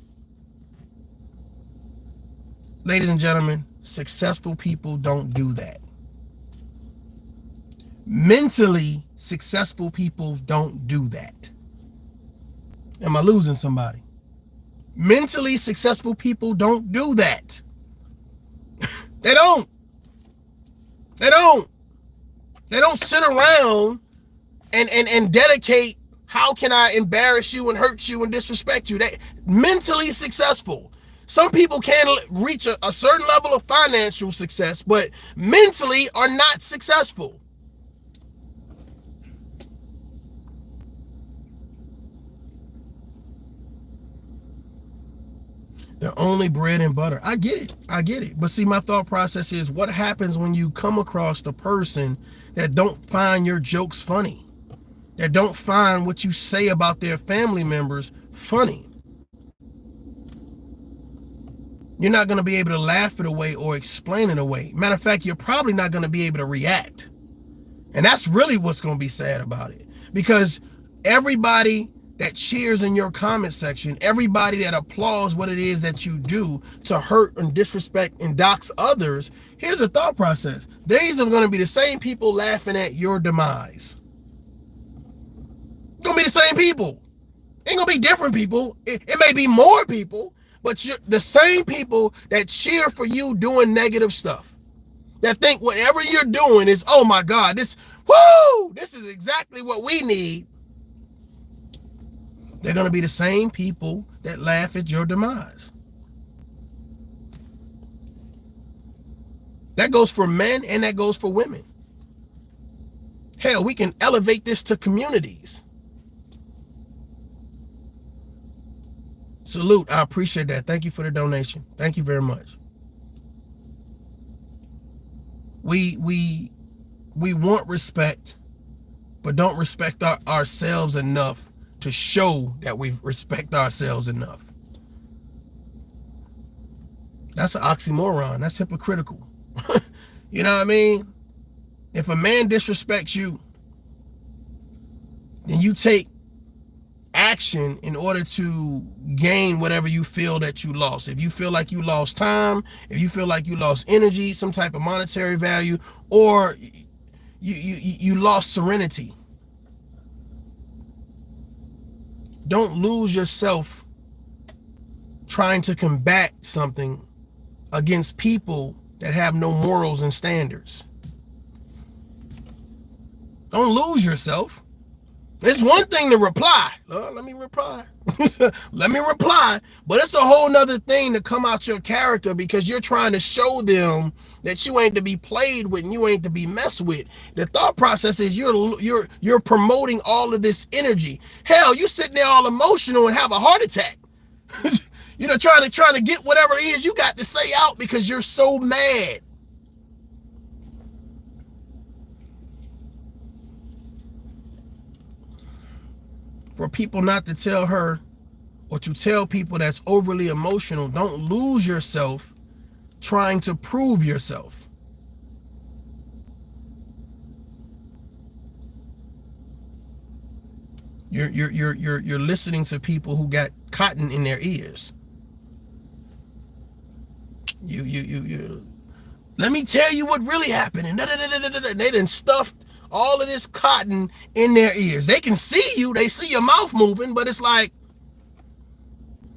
Ladies and gentlemen, successful people don't do that. Mentally successful people don't do that. Am I losing somebody? Mentally successful people don't do that. They don't. They don't sit around and dedicate, how can I embarrass you and hurt you and disrespect you? They mentally successful. Some people can reach a certain level of financial success, but mentally are not successful. They're only bread and butter. I get it. But see, my thought process is, what happens when you come across the person that don't find your jokes funny, that don't find what you say about their family members funny? You're not going to be able to laugh it away or explain it away. Matter of fact, you're probably not going to be able to react. And that's really what's going to be sad about it. Because everybody that cheers in your comment section, everybody that applauds what it is that you do to hurt and disrespect and dox others, here's the thought process. These are going to be the same people laughing at your demise. It's going to be the same people. Ain't going to be different people. It may be more people, but you're the same people that cheer for you doing negative stuff, that think whatever you're doing is, oh my God, this is exactly what we need. They're going to be the same people that laugh at your demise. That goes for men and that goes for women. Hell, we can elevate this to communities. Salute. I appreciate that. Thank you for the donation. Thank you very much. We want respect, but don't respect ourselves enough to show that we respect ourselves enough. That's an oxymoron. That's hypocritical. You know what I mean? If a man disrespects you, then you take action in order to gain whatever you feel that you lost. If you feel like you lost time, if you feel like you lost energy, some type of monetary value, or you lost serenity, don't lose yourself trying to combat something against people that have no morals and standards. Don't lose yourself. It's one thing to reply. Let me reply. Let me reply. But it's a whole nother thing to come out your character because you're trying to show them that you ain't to be played with and you ain't to be messed with. The thought process is you're promoting all of this energy. Hell, you sitting there all emotional and have a heart attack. You know, trying to get whatever it is you got to say out because you're so mad. For people not to tell her or to tell people that's overly emotional, don't lose yourself trying to prove yourself. You're listening to people who got cotton in their ears. You let me tell you what really happened. And they done stuffed all of this cotton in their ears. They can see you, they see your mouth moving, but it's like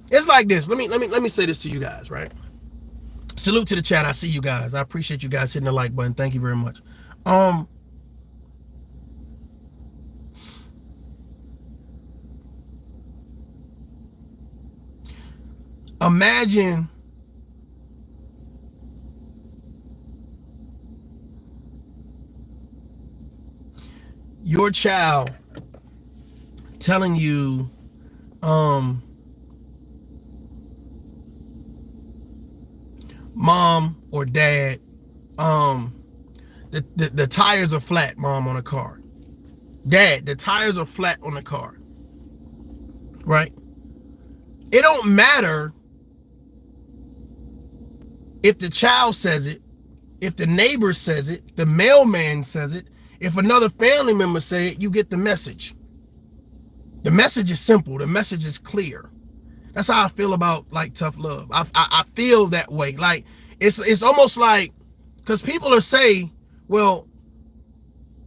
this. Let me say this to you guys, right? Salute to the chat. I see you guys. I appreciate you guys hitting the like button. Thank you very much. Imagine your child telling you, mom or dad, the tires are flat, mom, on a car. Dad, the tires are flat on the car. Right? It don't matter if the child says it, if the neighbor says it, the mailman says it, if another family member say it, you get the message. The message is simple. The message is clear. That's how I feel about like tough love. I feel that way. Like it's almost like, because people are saying, well,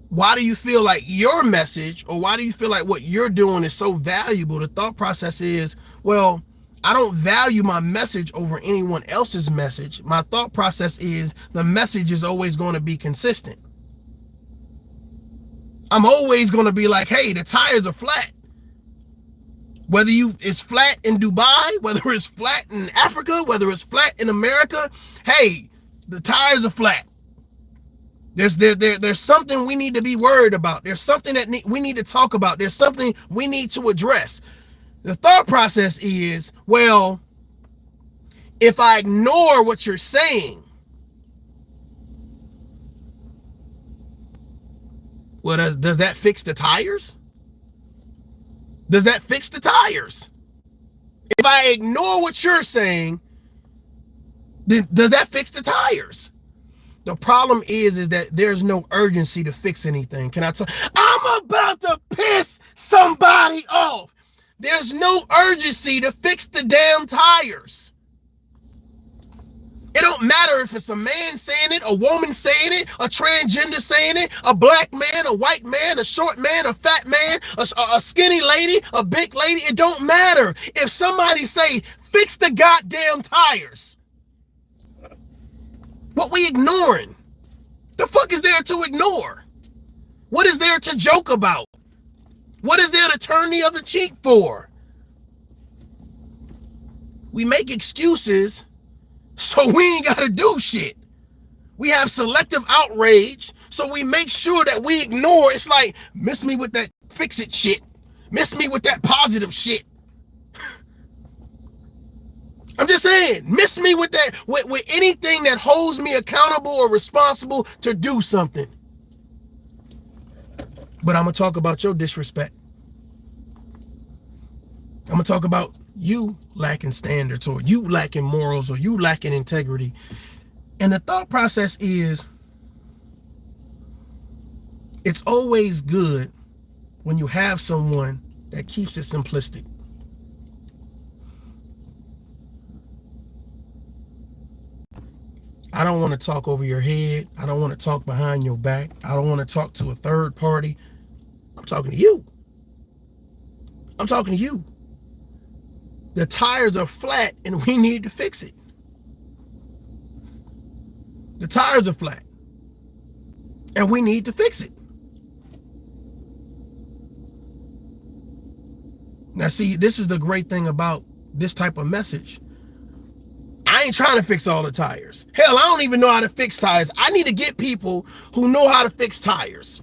why do you feel like your message, or why do you feel like what you're doing is so valuable? The thought process is, well, I don't value my message over anyone else's message. My thought process is the message is always going to be consistent. I'm always going to be like, hey, the tires are flat. Whether it's flat in Dubai, whether it's flat in Africa, whether it's flat in America, hey, the tires are flat. There's something we need to be worried about. There's something that we need to talk about. There's something we need to address. The thought process is, well, if I ignore what you're saying, well, does that fix the tires? Does that fix the tires? If I ignore what you're saying, then does that fix the tires? The problem is that there's no urgency to fix anything. Can I tell? I'm about to piss somebody off. There's no urgency to fix the damn tires. It don't matter if it's a man saying it, a woman saying it, a transgender saying it, a black man, a white man, a short man, a fat man, a skinny lady, a big lady. It don't matter. If somebody say, fix the goddamn tires, what we ignoring? The fuck is there to ignore? What is there to joke about? What is there to turn the other cheek for? We make excuses so we ain't got to do shit. We have selective outrage, so we make sure that we ignore. It's like, miss me with that fix it shit. Miss me with that positive shit. I'm just saying, miss me with that, with anything that holds me accountable or responsible to do something. But I'm going to talk about your disrespect. I'm going to talk about you lacking standards, or you lacking morals, or you lacking integrity. And the thought process is, it's always good when you have someone that keeps it simplistic. I don't want to talk over your head. I don't want to talk behind your back. I don't want to talk to a third party. I'm talking to you. I'm talking to you. The tires are flat and we need to fix it. The tires are flat and we need to fix it. Now, see, this is the great thing about this type of message. I ain't trying to fix all the tires. Hell, I don't even know how to fix tires. I need to get people who know how to fix tires.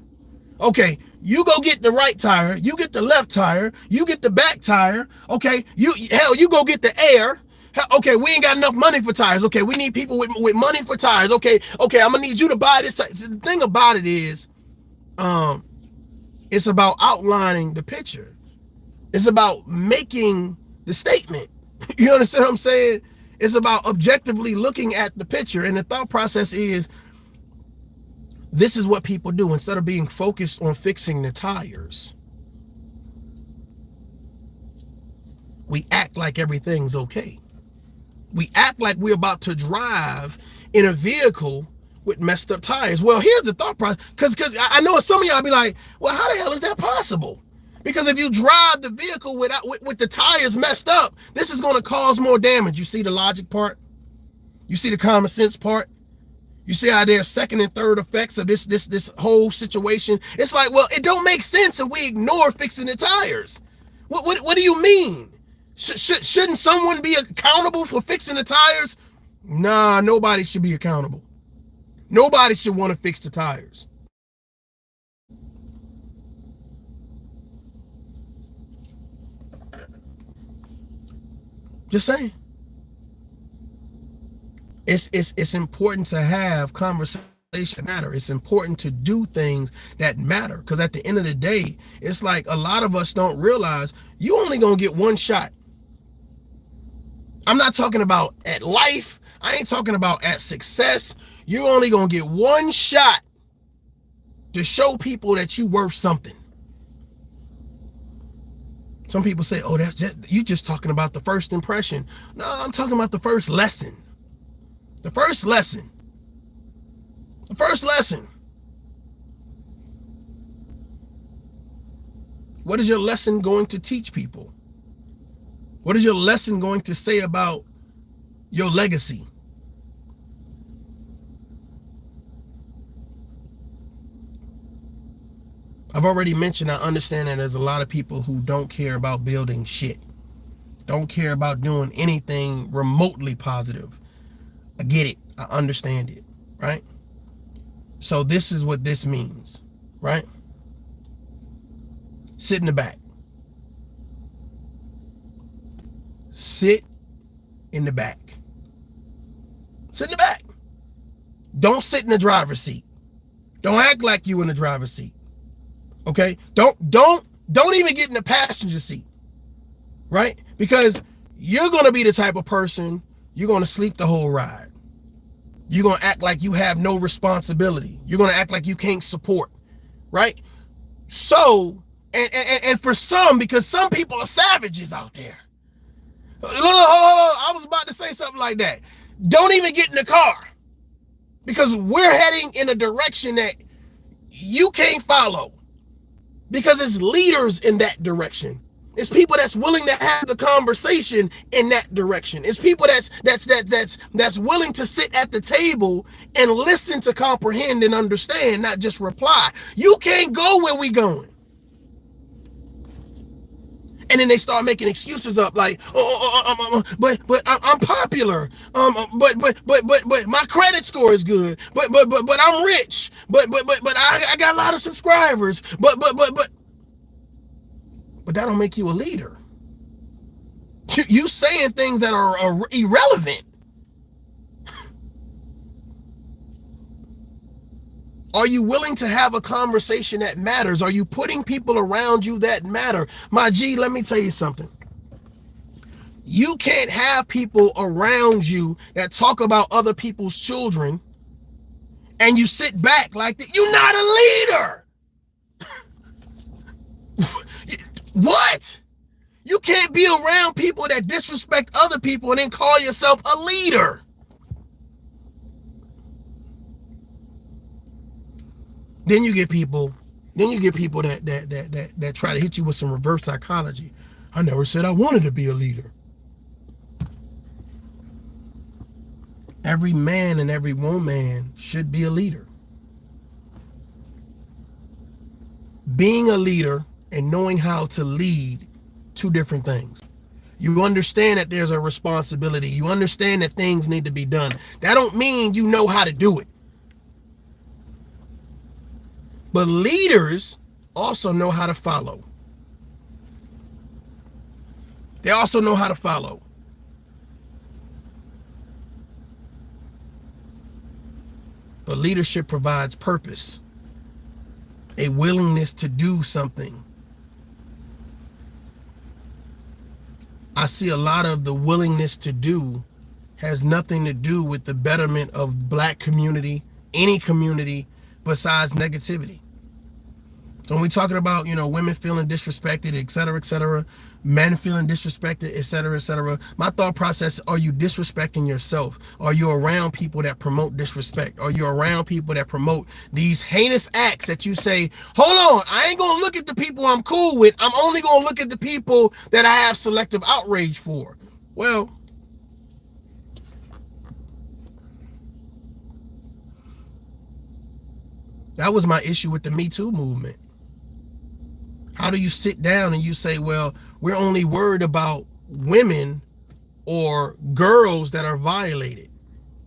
Okay, you go get the right tire, you get the left tire, you get the back tire. Okay, you go get the air. Hell, okay, we ain't got enough money for tires. Okay, we need people with money for tires. Okay, I'm gonna need you to buy this. The thing about it is, it's about outlining the picture. It's about making the statement. You understand what I'm saying? It's about objectively looking at the picture. And the thought process is, this is what people do. Instead of being focused on fixing the tires, we act like everything's okay. We act like we're about to drive in a vehicle with messed up tires. Well, here's the thought process. Because I know some of y'all be like, well, how the hell is that possible? Because if you drive the vehicle with the tires messed up, this is going to cause more damage. You see the logic part? You see the common sense part? You see how there's second and third effects of this whole situation? It's like, well, it don't make sense if we ignore fixing the tires. What do you mean? Shouldn't someone be accountable for fixing the tires? Nah, nobody should be accountable. Nobody should want to fix the tires. Just saying. It's important to have conversation that matter. It's important to do things that matter. Because at the end of the day, it's like a lot of us don't realize you only gonna get one shot. I'm not talking about at life. I ain't talking about at success. You're only gonna get one shot to show people that you worth something. Some people say, oh, that's just, you just talking about the first impression. No, I'm talking about the first lesson. The first lesson. The first lesson. What is your lesson going to teach people? What is your lesson going to say about your legacy? I've already mentioned, I understand that there's a lot of people who don't care about building shit. Don't care about doing anything remotely positive. I get it. I understand it, right? So this is what this means, right? Sit in the back. Sit in the back. Sit in the back. Don't sit in the driver's seat. Don't act like you in the driver's seat. Okay? Don't even get in the passenger seat. Right? Because you're going to be the type of person, you're going to sleep the whole ride. You're going to act like you have no responsibility. You're going to act like you can't support. Right? So, and for some, because some people are savages out there. I was about to say something like that. Don't even get in the car. Because we're heading in a direction that you can't follow. Because it's leaders in that direction. It's people that's willing to have the conversation in that direction. It's people that's willing to sit at the table and listen to comprehend and understand, not just reply. You can't go where we going. And then they start making excuses up like, but I'm popular. But my credit score is good. But I'm rich. But I got a lot of subscribers. But that don't make you a leader. You saying things that are irrelevant. Are you willing to have a conversation that matters? Are you putting people around you that matter? My G, let me tell you something. You can't have people around you that talk about other people's children and you sit back like that. You're not a leader. What? You can't be around people that disrespect other people and then call yourself a leader. Then you get people that try to hit you with some reverse psychology. I never said I wanted to be a leader. Every man and every woman should be a leader. Being a leader and knowing how to lead, two different things. You understand that there's a responsibility. You understand that things need to be done. That don't mean you know how to do it. But leaders also know how to follow. They also know how to follow. But leadership provides purpose, a willingness to do something. I see a lot of the willingness to do has nothing to do with the betterment of black community, any community, besides negativity. So when we're talking about, women feeling disrespected, et cetera, men feeling disrespected, et cetera, my thought process, are you disrespecting yourself? Are you around people that promote disrespect? Are you around people that promote these heinous acts that you say, hold on, I ain't going to look at the people I'm cool with. I'm only going to look at the people that I have selective outrage for. Well, that was my issue with the Me Too movement. How do you sit down and you say, well, we're only worried about women or girls that are violated?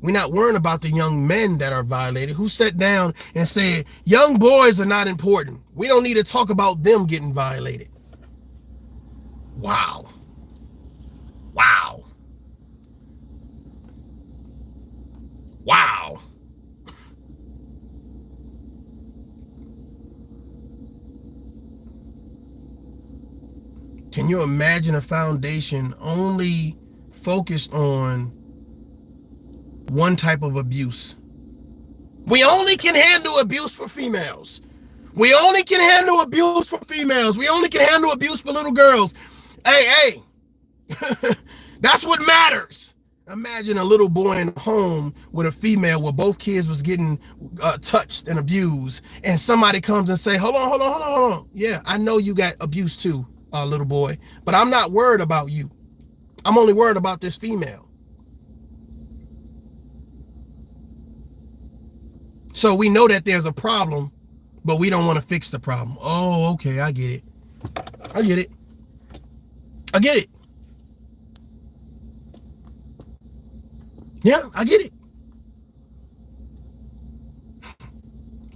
We're not worrying about the young men that are violated. Who sat down and said, young boys are not important. We don't need to talk about them getting violated. Wow. Wow. Wow. Can you imagine a foundation only focused on one type of abuse? We only can handle abuse for females. We only can handle abuse for females. We only can handle abuse for little girls. Hey. That's what matters. Imagine a little boy in a home with a female where both kids was getting touched and abused, and somebody comes and say, hold on. Yeah, I know you got abused too, little boy, but I'm not worried about you. I'm only worried about this female. So we know that there's a problem, but we don't want to fix the problem. Oh, okay, I get it. Yeah, I get it.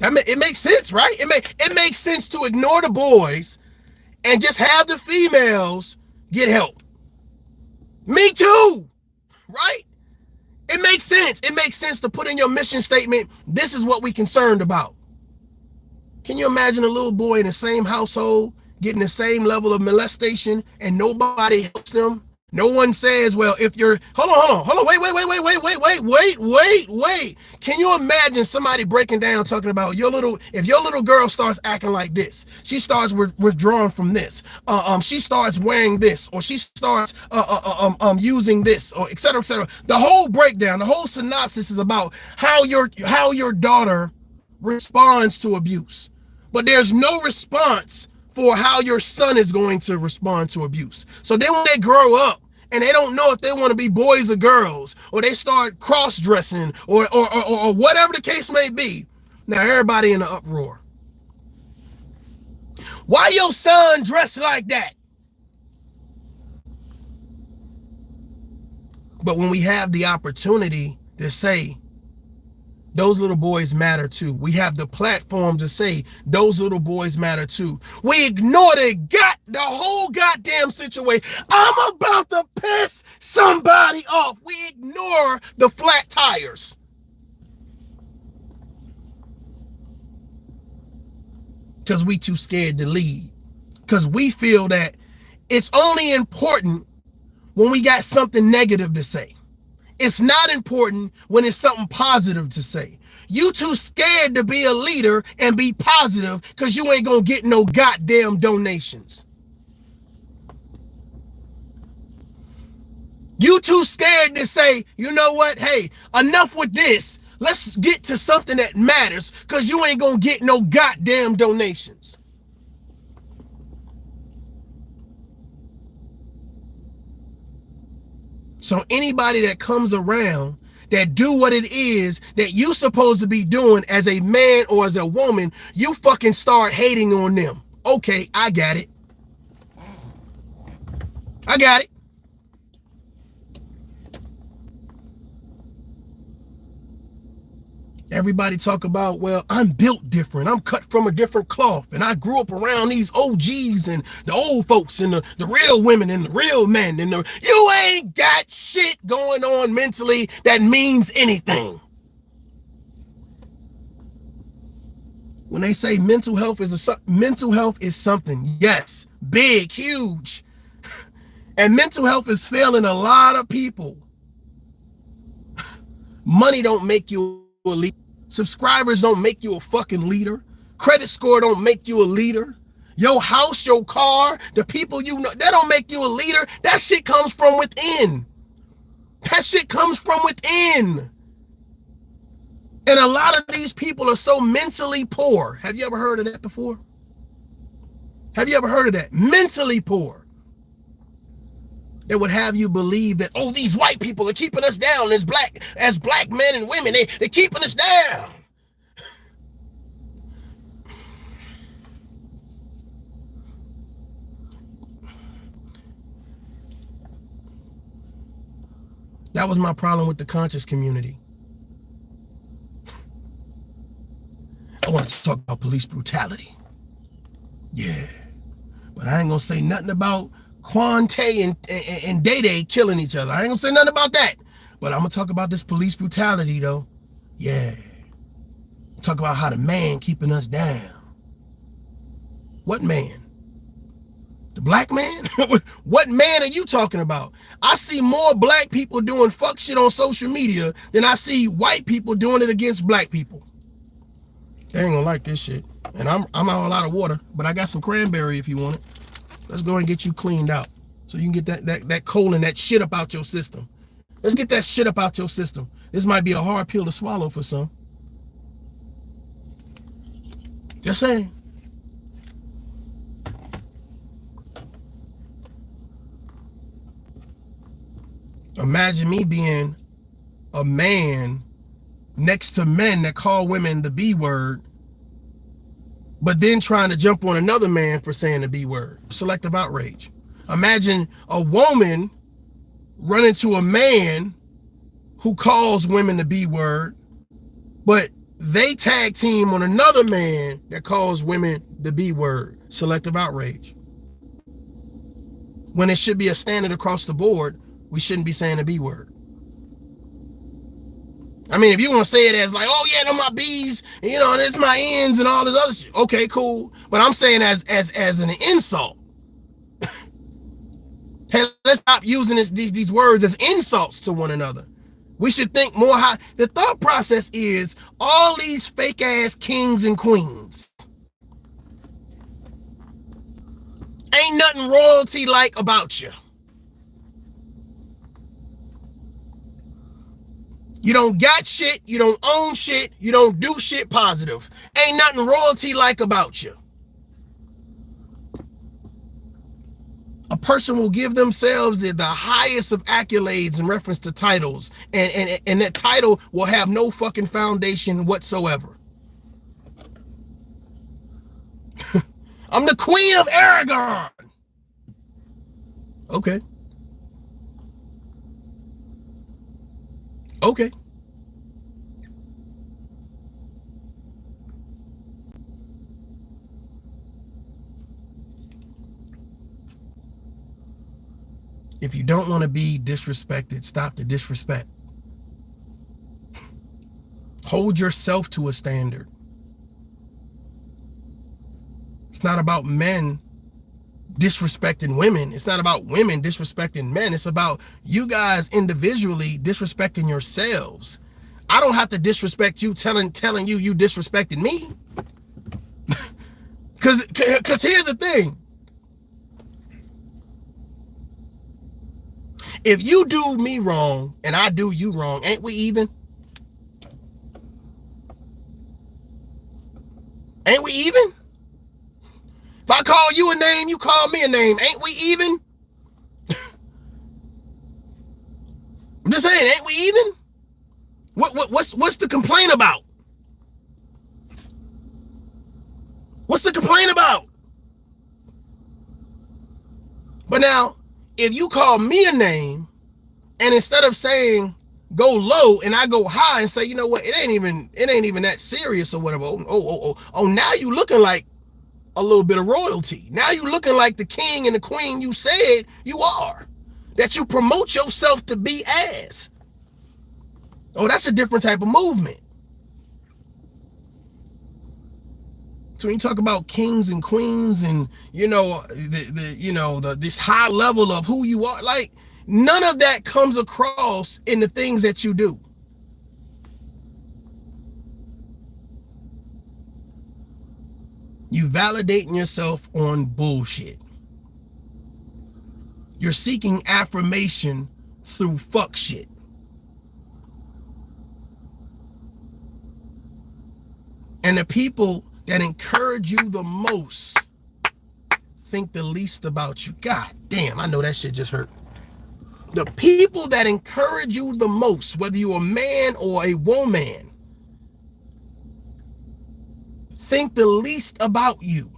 It makes sense, right? It makes sense to ignore the boys and just have the females get help. Me too, right? It makes sense. It makes sense to put in your mission statement, this is what we're concerned about. Can you imagine a little boy in the same household getting the same level of molestation and nobody helps them? No one says, well, if you're, hold on, wait. Can you imagine somebody breaking down talking about if your little girl starts acting like this, she starts withdrawing from this, she starts wearing this, or she starts using this, or et cetera. The whole breakdown, the whole synopsis is about how your daughter responds to abuse. But there's no response for how your son is going to respond to abuse. So then when they grow up and they don't know if they want to be boys or girls, or they start cross-dressing, or whatever the case may be, now everybody in an uproar. Why your son dressed like that? But when we have the opportunity to say, Those little boys matter too. We have the platform to say those little boys matter too. We ignore the whole goddamn situation. I'm about to piss somebody off. We ignore the flat tires. Because we too scared to lead. Because we feel that it's only important when we got something negative to say. It's not important when it's something positive to say. You too scared to be a leader and be positive because you ain't gonna get no goddamn donations. You too scared to say, you know what, hey, enough with this. Let's get to something that matters because you ain't gonna get no goddamn donations. So anybody that comes around that do what it is that you supposed to be doing as a man or as a woman, you fucking start hating on them. Okay, I got it. I got it. Everybody talk about, well, I'm built different. I'm cut from a different cloth. And I grew up around these OGs and the old folks and the real women and the real men. And you ain't got shit going on mentally that means anything. When they say mental health is something, yes, big, huge. And mental health is failing a lot of people. Money don't make you a leader. Subscribers don't make you a fucking leader. Credit score don't make you a leader. Your house, your car, the people you know, that don't make you a leader. That shit comes from within. That shit comes from within. And a lot of these people are so mentally poor. Have you ever heard of that before? Have you ever heard of that? Mentally poor. That would have you believe that, oh, these white people are keeping us down as black men and women. They're keeping us down. That was my problem with the conscious community. I want to talk about police brutality. Yeah. But I ain't going to say nothing about Quante and Day Day killing each other. I ain't going to say nothing about that. But I'm going to talk about this police brutality, though. Yeah. Talk about how the man keeping us down. What man? The black man? What man are you talking about? I see more black people doing fuck shit on social media than I see white people doing it against black people. They ain't gonna like this shit. And I'm out of water, but I got some cranberry if you want it. Let's go and get you cleaned out so you can get that colon, that shit up out your system. Let's get that shit up out your system. This might be a hard pill to swallow for some. Just saying. Imagine me being a man next to men that call women the B word, but then trying to jump on another man for saying the B word. Selective outrage. Imagine a woman running to a man who calls women the B word, but they tag team on another man that calls women the B word. Selective outrage. When it should be a standard across the board, we shouldn't be saying the B word. I mean, if you want to say it as like, oh yeah, they're my B's, you know, and it's my N's and all this other shit. Okay, cool. But I'm saying as an insult. Hey, let's stop using these words as insults to one another. We should think more how the thought process is all these fake ass kings and queens. Ain't nothing royalty like about you. You don't got shit, you don't own shit, you don't do shit positive. Ain't nothing royalty like about you. A person will give themselves the highest of accolades in reference to titles, and that title will have no fucking foundation whatsoever. I'm the Queen of Aragon. Okay. Okay. If you don't want to be disrespected, stop the disrespect. Hold yourself to a standard. It's not about men disrespecting women. It's not about women disrespecting men. It's about you guys individually disrespecting yourselves. I don't have to disrespect you telling you you disrespected me. Cause here's the thing. If you do me wrong and I do you wrong, ain't we even? Ain't we even? If I call you a name, you call me a name, ain't we even? I'm just saying, ain't we even? What's the complaint about? What's the complaint about? But now, if you call me a name, and instead of saying go low and I go high and say, you know what, it ain't even that serious or whatever. Oh, now you looking like a little bit of royalty. Now you looking like the king and the queen you said you are. That you promote yourself to be as. Oh, that's a different type of movement. So when you talk about kings and queens and this high level of who you are, like none of that comes across in the things that you do. You validating yourself on bullshit. You're seeking affirmation through fuck shit. And the people that encourage you the most think the least about you. God damn, I know that shit just hurt. The people that encourage you the most, whether you're a man or a woman, think the least about you.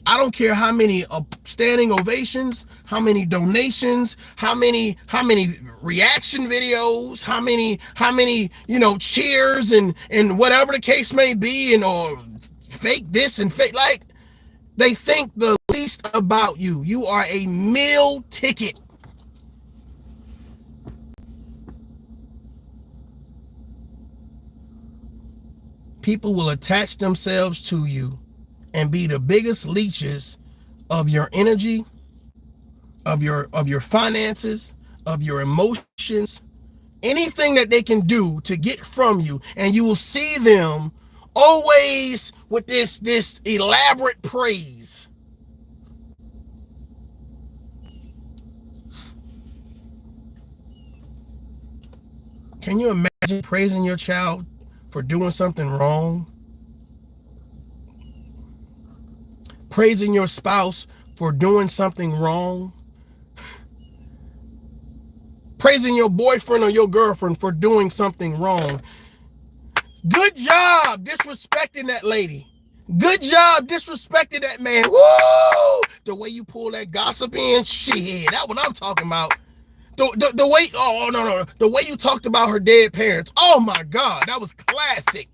I don't care how many standing ovations, how many donations, how many reaction videos, how many cheers and whatever the case may be, and or fake this and fake, like they think the least about you. You are a meal ticket. People will attach themselves to you and be the biggest leeches of your energy, of your finances, of your emotions, anything that they can do to get from you. And you will see them always with this elaborate praise. Can you imagine praising your child for doing something wrong? Praising your spouse for doing something wrong? Praising your boyfriend or your girlfriend for doing something wrong? Good job disrespecting that lady. Good job disrespecting that man. Woo! The way you pull that gossip in, shit, that's what I'm talking about. The way, oh no, the way you talked about her dead parents. Oh my God, that was classic.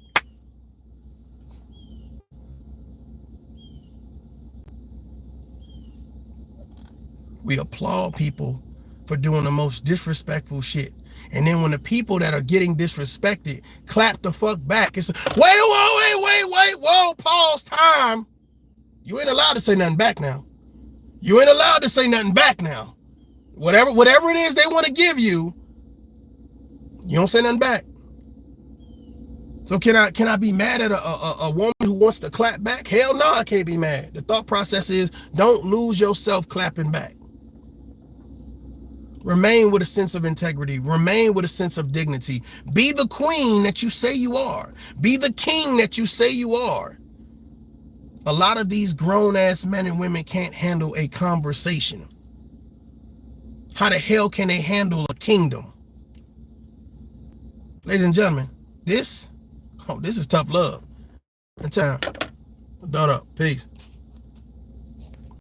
We applaud people for doing the most disrespectful shit. And then when the people that are getting disrespected clap the fuck back, it's wait, whoa, pause, time. You ain't allowed to say nothing back now. You ain't allowed to say nothing back now. Whatever it is they want to give you, you don't say nothing back. So can I be mad at a woman who wants to clap back? Hell no, I can't be mad. The thought process is don't lose yourself clapping back. Remain with a sense of integrity. Remain with a sense of dignity. Be the queen that you say you are. Be the king that you say you are. A lot of these grown-ass men and women can't handle a conversation. How the hell can they handle a kingdom? Ladies and gentlemen, this is tough love. Until time. Dot up. Peace.